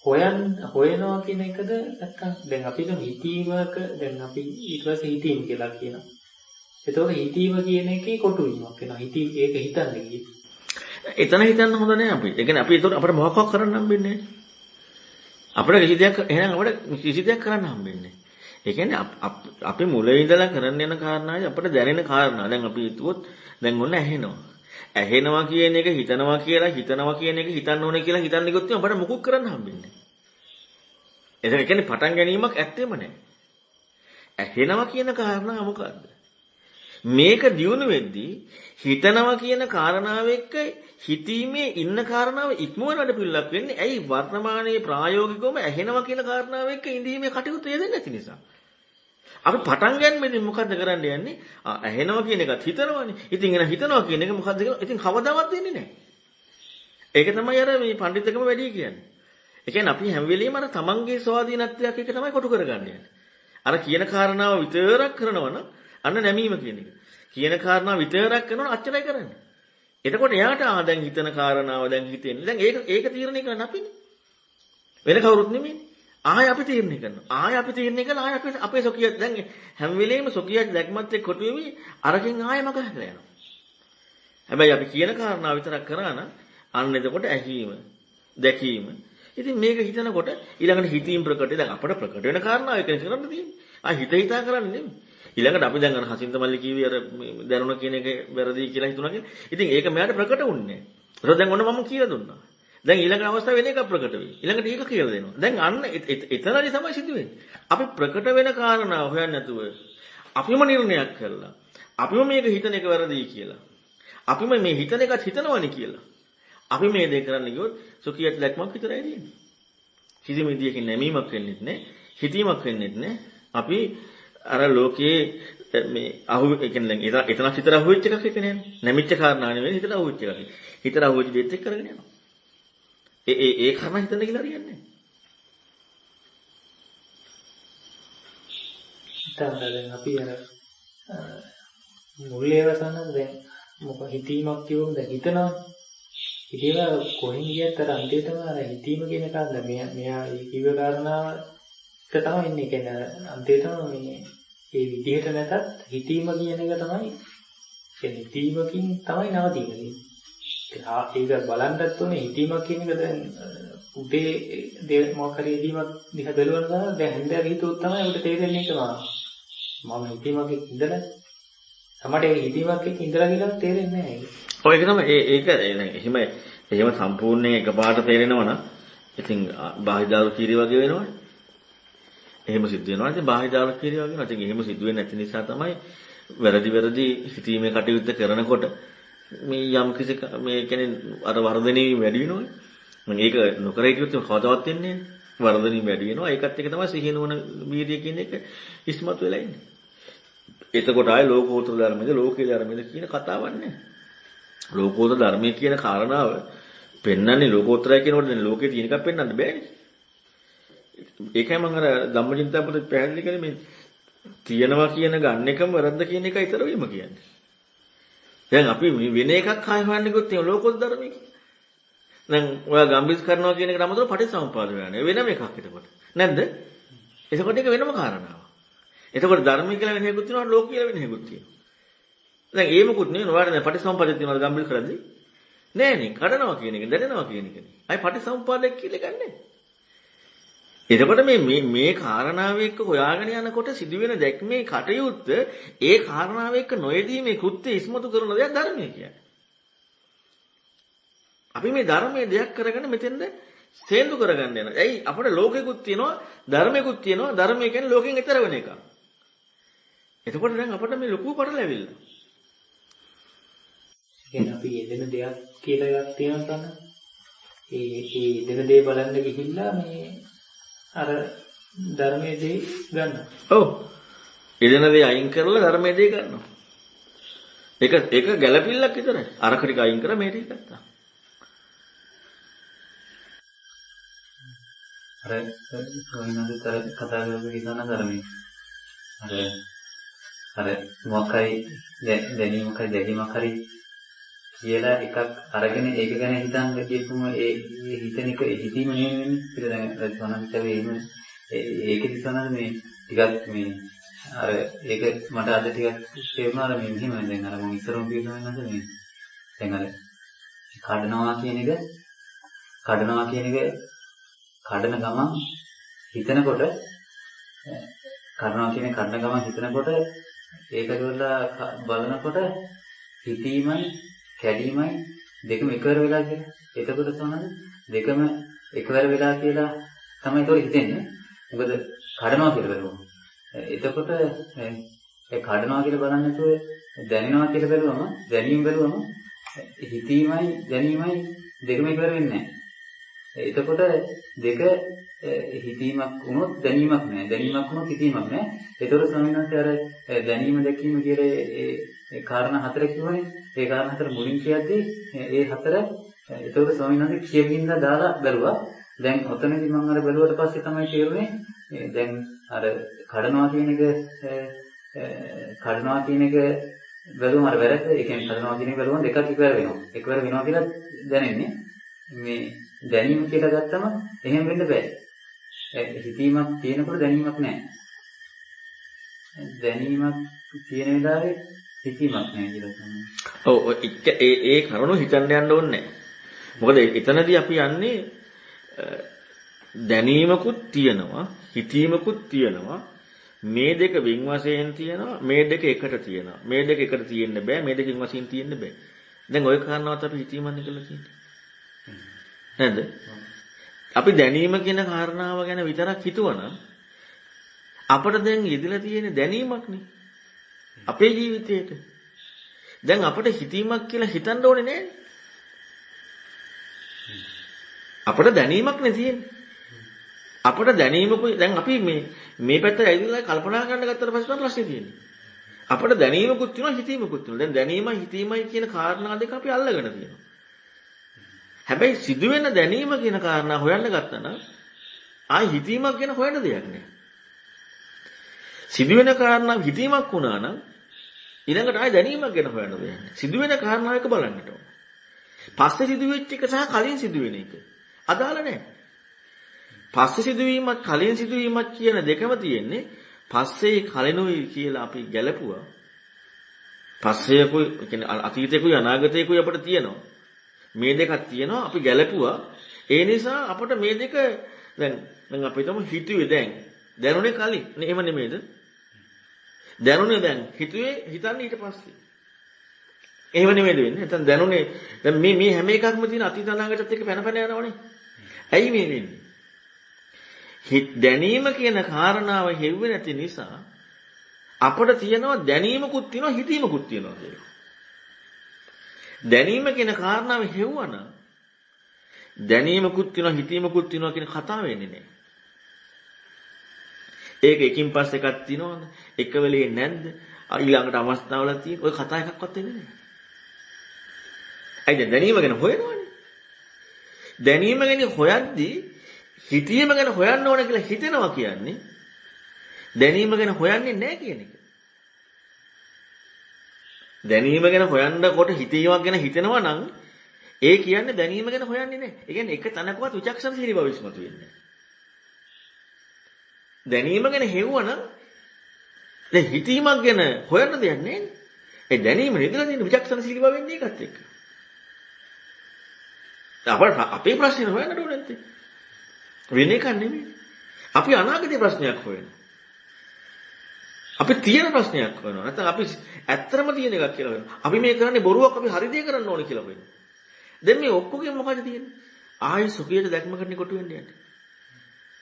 [SPEAKER 4] හොයනවා කියන එකද නැත්නම් දැන් අපි හිතීමක දැන් අපි ඊට පස්සේ හිතීම කියලා කියනවා. එතකොට හිතීම කියන එකේ කොටු වීමක් වෙනවා. ඒක හිතන්නේ කියේ.
[SPEAKER 3] එතන හිතන්න හොඳ නැහැ අපි. ඒ කියන්නේ අපි ඒතකොට අපිට මොකක්වත් කරන්න හම්බෙන්නේ නැහැ. අපිට කිසි දෙයක් එහෙනම් අපිට කිසි දෙයක් කරන්න හම්බෙන්නේ නැහැ. ඒ කියන්නේ අපි මුලින් ඉඳලා කරන්න යන කාරණායි අපිට දැනෙන කාරණා. දැන් අපි හිතුවොත් දැන් ඔන්න ඇහෙනවා. ඇහෙනවා කියන එක හිතනවා කියන එක හිතන්න ඕනේ කියලා හිතන්නේ ගොත් අපිට මොකුත් කරන්න හම්බෙන්නේ නැහැ. ඒක කියන්නේ පටන් ගැනීමක් ඇත්තෙම නැහැ. ඇහෙනවා කියන කාරණා මොකද්ද? මේක දියුණු වෙද්දී හිතනවා කියන කාරණාව එක්ක හිතීමේ ඉන්න කාරණාව ඉක්මවන වැඩපිළිවෙලක් වෙන්නේ. ඇයි වර්තමානයේ ප්‍රායෝගිකවම ඇහෙනවා කියන කාරණාව එක්ක ඉඳීමේ කටයුතු යෙදෙන්නේ නැති නිසා. අපි පටන් ගන්නෙදී මොකද්ද කරන්න යන්නේ? ඇහෙනවා කියන එකත් හිතනවානේ. ඉතින් එන හිතනවා කියන එක මොකද්ද කියලා ඉතින් කවදාවත් වෙන්නේ නැහැ. ඒක තමයි අර මේ පඬිතුකම වැඩි කියන්නේ. ඒ කියන්නේ අපි හැම වෙලෙම අර තමන්ගේ ස්වාධීනත්වයක් එක තමයි කොටු කරගන්න යන්නේ. අර කියන කාරණාව විතරක් කරනවා නම් අන්න නැමීම කියන එක. කියන කාරණාව විතරක් කරනවා අච්චරයි කරන්නේ. එතකොට එයාට දැන් හිතන කාරණාව දැන් හිතෙන්නේ. දැන් ඒක තීරණය කරන්න අපිනේ. වෙන කවුරුත් නෙමෙයි. ආය අපි තීරණය කරනවා. ආය අපි තීරණය කළා ආය අපේ සොකිය දැන් හැම වෙලෙම සොකියක් දැක්මත් එක්ක කොටු වෙමි අරකින් ආය මග හැදලා යනවා. හැබැයි අපි කියන කාරණාව විතරක් කරා නම් අන්න එතකොට ඇහිීම දැකීම. ඉතින් මේක හිතනකොට ඊළඟට හිතීම් ප්‍රකටය දැන් අපට ප්‍රකට වෙන කාරණාව එක කරන්න තියෙන්නේ. හිතා කරන්නේ නෙමෙයි. ඊළඟට අපි දැන් අර හසින්ත මල්ලි කිව්වේ අර දැනුණ කියන එක වැරදි කියලා හිතුණා කියලා. ඉතින් ඒක මෙයාට ප්‍රකට වුණේ නැහැ. ඒක දැන් ඔන්න මම කියලා දුන්නා. දැන් ඊළඟ අවස්ථාව වෙන එකක් ප්‍රකට වෙයි. ඊළඟට ඒක කියලා දෙනවා. දැන් අන්න එතනදි තමයි සිදුවෙන්නේ. අපි ප්‍රකට වෙන කාරණා හොයන්නේ නැතුව අපිම නිර්ණයක් කරලා අපිම මේක හිතන එක වැරදි කියලා. අපිම මේ හිතන එකත් හිතනවනේ කියලා. අපි මේ දේ කරන්න ගියොත් සුඛියට දැක්මක් විතරයි තියෙන්නේ. කිසිම විදියකින් නැමීමක් වෙන්නෙත් නැහැ. හිතීමක් වෙන්නෙත් නැහැ. අපි අර ලෝකයේ මේ ඒ කියන්නේ එතනක් හිතට අහුවෙච්ච එකක් එක නෑනේ. නැමිච්ච කාරණා නෙවෙයි හිතට අහුවෙච්ච එකක්. හිතට අහුවෙච්ච දෙයක් එක්ක කරගෙන යනවා. ඒ කර්ම හිතන්න කියලා හරියන්නේ
[SPEAKER 4] නැහැ. දැන් අපි අර මුල්ලේ වසන දැන් මොකක් හිතීමක් කියවම දැන් හිතනවා. ඉතින් කොහෙන් ගියත් අර අන්තිමටම අර හිතීම කියන එක අන්න මෙයා කිව්ව කාරණාවට තමයි ඉන්නේ. කියන්නේ අන්තිමටම මේ ඒ විදිහට නැතත් හිතීම කියන එක තමයි කියන්නේ හිතීමකින් තමයි නවතින්නේ. ඒක බලන්නත් ඕනේ හිතීමක් කියන එක දැන් උදේ මොකක් හරි හිතීමක් දිහා බලනවා දැන් හන්දෑව හිතුවොත් තමයි උඩ තේරෙන්නේ ඒක මම හිතීමක් ඉඳලා තමයි ඒ හිතීමක් එක්ක ඉඳලා කියලා තේරෙන්නේ නැහැ.
[SPEAKER 3] ඔය එක තමයි ඒක එහෙම සම්පූර්ණයෙන් එකපාරට තේරෙනවා නම් ඉතින් බාහිදාරු කීරි වගේ වෙනවනේ. එහෙම සිද්ධ වෙනවා. ඉතින් බාහිදාරු කීරි වගේ වෙනවා. ඉතින් එහෙම සිද්ධ වෙන්නේ නැති නිසා තමයි වැරදි හිතීමේ කටයුත්ත කරනකොට මේ යම් කිසි මේ කියන්නේ අර වර්ධනීය වැඩි වෙනවනේ. මේක නොකර හිටියොත් කවදාවත් වෙන්නේ නැහැ. වර්ධනීය වැඩි වෙනවා. ඒකත් එක තමයි සිහින වන වීර්යය කියන එක ඉස්මතු වෙලා ඉන්නේ. එතකොට ආයේ ලෝකෝත්තර ධර්මද ලෝකීය ධර්මද කියන කතාවක් නැහැ. ලෝකෝත්තර ධර්මයේ කියන කාරණාව පෙන්වන්නේ ලෝකෝත්තරය කියනකොට දැන් ලෝකේ තියෙන එකක් පෙන්වන්න බෑනේ. ඒකයි මම අර ධම්මචින්තා පොතේ පැහැදිලි කරේ මේ තියනවා කියන ගන්න එකම වැරද්ද කියන එකයි ඊතර වීම කියන්නේ. දැන් අපි වෙන එකක් ආයෙ හොයන්නේ ගොත් තියෙන ලෝකෝත්තර ධර්මයේ. දැන් ඔයා ගම්බිස් කරනවා කියන එකට අමතරව පටිසමුපාද වෙනවා. වෙනම එකක් එතකොට. නැද්ද? එතකොට ඒක වෙනම කාරණාවක්. එතකොට ධර්මය කියලා වෙන එකකුත් තියෙනවා ලෝක කියලා වෙන එකකුත් තියෙනවා. දැන් ඒ මොකුත් නෙවෙයි ඔයාලට දැන් පටිසමුපාදයක් තියෙනවද ගම්බිස් කරද්දී? නෑනේ කඩනවා කියන එක දැනෙනවා කියන එකනේ. අයි පටිසමුපාදයක් කියලා ගන්නෑ. එතකොට මේ කාරණාව එක්ක හොයාගෙන යනකොට සිදුවෙන දැක්මේ කටයුත්ත ඒ කාරණාව එක්ක නොයෙදීමේ කෘත්‍ය ඉස්මතු කරන දෙයක් ධර්මය කියන්නේ. අපි මේ ධර්මයේ දෙයක් කරගෙන මෙතෙන්ද සේන්දු කරගන්න යනවා. ඇයි අපේ ලෝකෙකුත් තියෙනවා ධර්මයකුත් තියෙනවා. ධර්මය කියන්නේ ලෝකෙන් ඈතර වෙන එකක්. එතකොට දැන් අපිට මේ ලොකු පටලැවිල්ල.
[SPEAKER 4] කියන්නේ අපි යෙදෙන දෙයක් කියලා එකක් තියෙනවා තමයි. ඒ යෙදෙන දේ බලන්න ගිහිල්ලා මේ අර ධර්මයේ දේ ගන්නවා.
[SPEAKER 3] ඔව්. යෙදෙන දේ අයින් කරලා ධර්මයේ දේ ගන්නවා. ඒක ගැළපිල්ලක් විතරයි. අර ටික අයින් කරලා මේ ටික ගත්තා.
[SPEAKER 2] අර සෝයිනන්දතර කතා කරපු විදිහන ධර්මයේ. අර මොකයි දැනීමකයි දැකීමක් හරි කියලා එකක් අරගෙන ඒක ගැන හිතන්න කියපුම ඒ හිතන එක හිතීම නෙවෙයි කියලා දැන් සෝනන්තේ එහෙම ඒකෙදි සෝනන් මේ ටිකක් මේ අර ඒක මට අද ටිකක් තේරුණා අර මේ මෙහෙම දැන් අර මම ඉස්සරම කියනවා නේද මේ දැන් අර කඩනවා කියන එක කඩන ගමන් හිතනකොට කරනවා කියන කඩන ගමන් හිතනකොට ඒක කරලා බලනකොට හිතීමයි කැඩීමයි දෙකම එකවර වෙලා කියලා. එතකොට තමයි දෙකම එකවර වෙලා කියලා තමයි ඒක හිතෙන්නේ. මොකද කඩනවා කියලා බලමු. එතකොට ඒ කඩනවා කියලා බලන්නේ නැතුව දැනෙනවා කියලා බැලුවම දැනීම බැලුවම හිතීමයි දැනීමයි දෙකම එකවර වෙන්නේ නැහැ. එතකොට දෙක හිතීමක් වුණොත් දැනීමක් නැහැ. දැනීමක් වුණොත් හිතීමක් නැහැ. ඒතකොට ස්වාමීන් වහන්සේ අර දැනීම දැකීම කියලා ඒ කාරණා හතර කිව්වනේ. ඒ කාරණා හතර මුලින් කියද්දී ඒ හතර ඒතකොට ස්වාමීන් වහන්සේ කියමින්ද දාලා බැලුවා. දැන් ඔතනදී මම අර බැලුවට පස්සේ තමයි තේරුනේ දැන් අර කඩනවා කියන එක බැලුවම අර වැරද්ද ඒ කියන්නේ කඩනවා කියන එක බැලුවම දෙකක් එකවර වෙනවා. එකවර වෙනවා කියලා දැනෙන්නේ. මේ දැනීම කියලා ගත්තම එහෙම වෙන්න බෑ. හිතීමක් තියෙනකොට දැනීමක් නැහැ. දැනීමක් තියෙන වෙලාවේ හිතීමක් නැහැ කියලා තමයි.
[SPEAKER 3] ඔව් ඒ කරුණු හිතන්න යන්න ඕනේ නැහැ. මොකද එතනදී අපි යන්නේ දැනීමකුත් තියෙනවා, හිතීමකුත් තියෙනවා. මේ දෙක වින් වශයෙන් තියෙනවා, මේ දෙක එකට තියෙනවා. මේ දෙක එකට තියෙන්න බෑ, මේ දෙකකින් වශයෙන් තියෙන්න බෑ. දැන් ওই කාරණාවත් අපි හිතීමක් කියලා කියන්නේ. නේද? අපි දැනීම කියන කාරණාව ගැන විතරක් හිතුවනම් අපිට දැන් ඉදලා තියෙන දැනීමක් නේ. අපේ ජීවිතේට. දැන් අපිට හිතීමක් කියලා හිතන්න ඕනේ නෑනේ. අපිට දැනීමක් නේ තියෙන්නේ. අපට දැනීමකුයි දැන් අපි මේ පැත්තට ඇවිල්ලා කල්පනා කරන්න ගත්තට පස්සේ තමයි ප්‍රශ්නේ තියෙන්නේ. අපට දැනීමකුත් තියෙනවා හිතීමකුත් තියෙනවා. දැන් දැනීමයි හිතීමයි කියන කාරණා දෙක අපි අල්ලගෙන තියෙනවා. හැබැයි සිදුවෙන දැනීම කියන කාරණා හොයන්න ගත්තා නම් ආයි හිතීමක් ගැන හොයන්න දෙයක් නැහැ. සිදුවෙන කාරණා හිතීමක් වුණා නම් ඊළඟට ආයි දැනීමක් ගැන හොයන්න දෙයක් නැහැ. සිදුවෙන කාරණා එක බලන්නට ඕන. පස්සේ සිදුවෙච්ච එක සහ කලින් සිදුවෙන එක අදාළ නැහැ. පස්සේ සිදුවීමත් කලින් සිදුවීමත් කියන දෙකම තියෙන්නේ පස්සේ කලිනුයි කියලා අපි ගැලපුවා. පස්සේකුයි කියන්නේ අතීතේකුයි අනාගතේකුයි අපිට තියෙනවා. මේ දෙකක් තියෙනවා අපි ගැලපුවා. ඒ නිසා අපිට මේ දෙක දැන් අපි හිතමු හිතුවේ දැනුනේ කලින්. එහෙම නෙමෙයිද? දැනුනේ දැන් හිතුවේ හිතන්නේ ඊට පස්සේ. එහෙම නෙමෙයිද වෙන්නේ? නැත්නම් දැනුනේ දැන් මේ හැම එකක්ම තියෙන අතීත අනාගතත් එක්ක පැන යනවනේ. ඇයි මේ වෙන්නේ? දැනීම කියන කාරණාව හෙව්වේ නැති නිසා අපිට තියෙනවා දැනීමකුත් තියෙනවා හිතීමකුත් තියෙනවා කියලා. දැනීම කියන කාරණාව හෙව්වනම් දැනීමකුත් තියෙනවා හිතීමකුත් තියෙනවා කියන කතාව වෙන්නේ නැහැ. ඒක එකින් පස්සේ එකක් තියෙනවද? එක වෙලේ නැද්ද? ඊළඟට අවස්ථාවල තියෙන ඔය කතා එකක්වත් වෙන්නේ නැහැ. අයිද දැනීම ගැන හොයනවනේ. දැනීම ගැන හොයද්දී හිතීම ගැන හොයන්න ඕන කියලා හිතෙනවා කියන්නේ දැනීම ගැන හොයන්නේ නැහැ කියන එක. දැනීම ගැන හොයනකොට හිතීමක් ගැන හිතෙනවා නම් ඒ කියන්නේ දැනීම ගැන හොයන්නේ නැහැ. ඒ කියන්නේ එක තැනකවත් විචක්ෂණශීලී බව ඉස්මතු වෙන්නේ නැහැ. දැනීම ගැන හෙව්වනම් දැන් හිතීමක් ගැන හොයන්න දෙයක් නැහැ. ඒ දැනීම නිදලා තියෙන විචක්ෂණශීලී බව වෙන්නේ ඒකත් එක්ක. අපේ ප්‍රශ්නේ හොයන්න ඕනේ නැත්තේ. වෙන එකක් නෙමෙයි. අපි අනාගතේ ප්‍රශ්නයක් හොයනවා. අපි තියෙන ප්‍රශ්නයක් හොයනවා. නැත්නම් අපි ඇත්තම තියෙන එකක් කියලා හොයනවා. අපි මේ කරන්නේ බොරුවක් අපි හරි දේ කරන්න ඕනේ කියලා හොයනවා. දැන් මේ ඔක්කොගෙම මොකද තියෙන්නේ? ආයි සුඛයට දැක්මකට කොටු වෙන්න යන්නේ.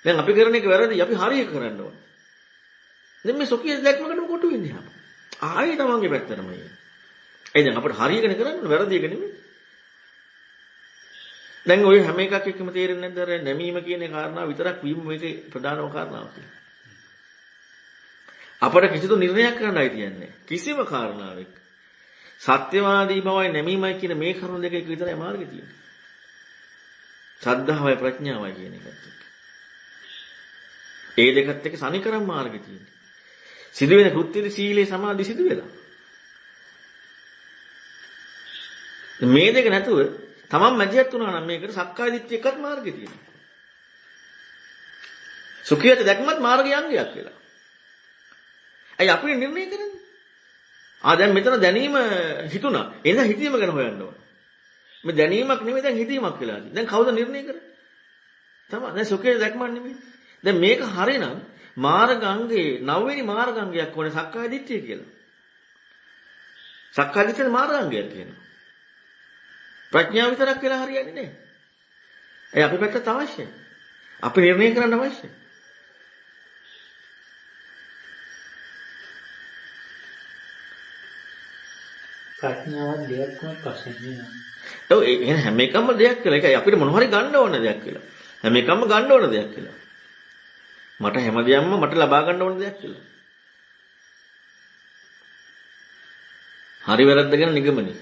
[SPEAKER 3] දැන් අපි කරන එක වැරදි අපි හරිය කරන්න ඕනේ. දැන් මේ සුඛයට දැක්මකට කොටු වෙන්නේ නැහැ. ආයි තමන්ගේ පැත්තටම යන්නේ. ඒ දැන් අපිට හරියගෙන කරන්න වැරදි එක නෙමෙයි. දැන් ওই හැම එකක් එක්කම තේරෙන්නේ නැද්ද අර නැමීම කියන කාරණාව විතරක් වීම මේකේ ප්‍රධානම කාරණාවක් කියලා. අපට කිසිදු නිර්ණයක් කරන්නයි තියන්නේ. කිසිම කාරණාවක්. සත්‍යවාදී බවයි නැමීමයි කියන මේ කරුණු දෙක එක විතරයි මාර්ගය තියෙන්නේ. ශ්‍රද්ධාවයි ප්‍රඥාවයි කියන එකත් එක්ක. ඒ දෙකත් එක්ක සනිකරම් මාර්ගය තියෙන්නේ. සිදුවෙන කෘත්‍යයේ සීලේ සමාධි සිදු වෙලා. මේ දෙක නැතුව තමන් මැදිහත් වුණා නම් මේකට සක්කාය දිට්ඨිය එකත් මාර්ගය තියෙනවා. සුඛයට දැක්මත් මාර්ගය අංගයක් කියලා. අයි අපි නිර්ණය කරන්නේ. දැන් මෙතන දැනීම හිතුණා. එහෙනම් හිතීම ගැන හොයන්න ඕන. මේ දැනීමක් නෙමෙයි දැන් හිතීමක් වෙලාදී. දැන් කවුද නිර්ණය කරන්නේ? තමයි. දැන් සුඛයේ දැක්මක් නෙමෙයි. දැන් මේක හරිනම් මාර්ගාංගයේ 9 වෙනි මාර්ගාංගයක් වනේ සක්කාය දිට්ඨිය කියලා. සක්කාය දිට්ඨියේ මාර්ගාංගයක් කියනවා. ප්‍රඥාව විතරක් වෙලා හරියන්නේ නැහැ. ඒ අපි පැත්තට අවශ්‍යයි. අපි නිර්ණය කරන්න අවශ්‍යයි.
[SPEAKER 4] ප්‍රඥාව දෙයක්ම ප්‍රශ්නේ නෑ.
[SPEAKER 3] ඔව් ඒ හැම එකම දෙයක් කියලා. ඒකයි අපිට මොන හරි ගන්න ඕන දෙයක් කියලා. හැම එකම ගන්න ඕන දෙයක් කියලා. මට හැම දෙයක්ම මට ලබා ගන්න ඕන දෙයක් කියලා. හරි වැරද්ද ගැන නිගමනයි.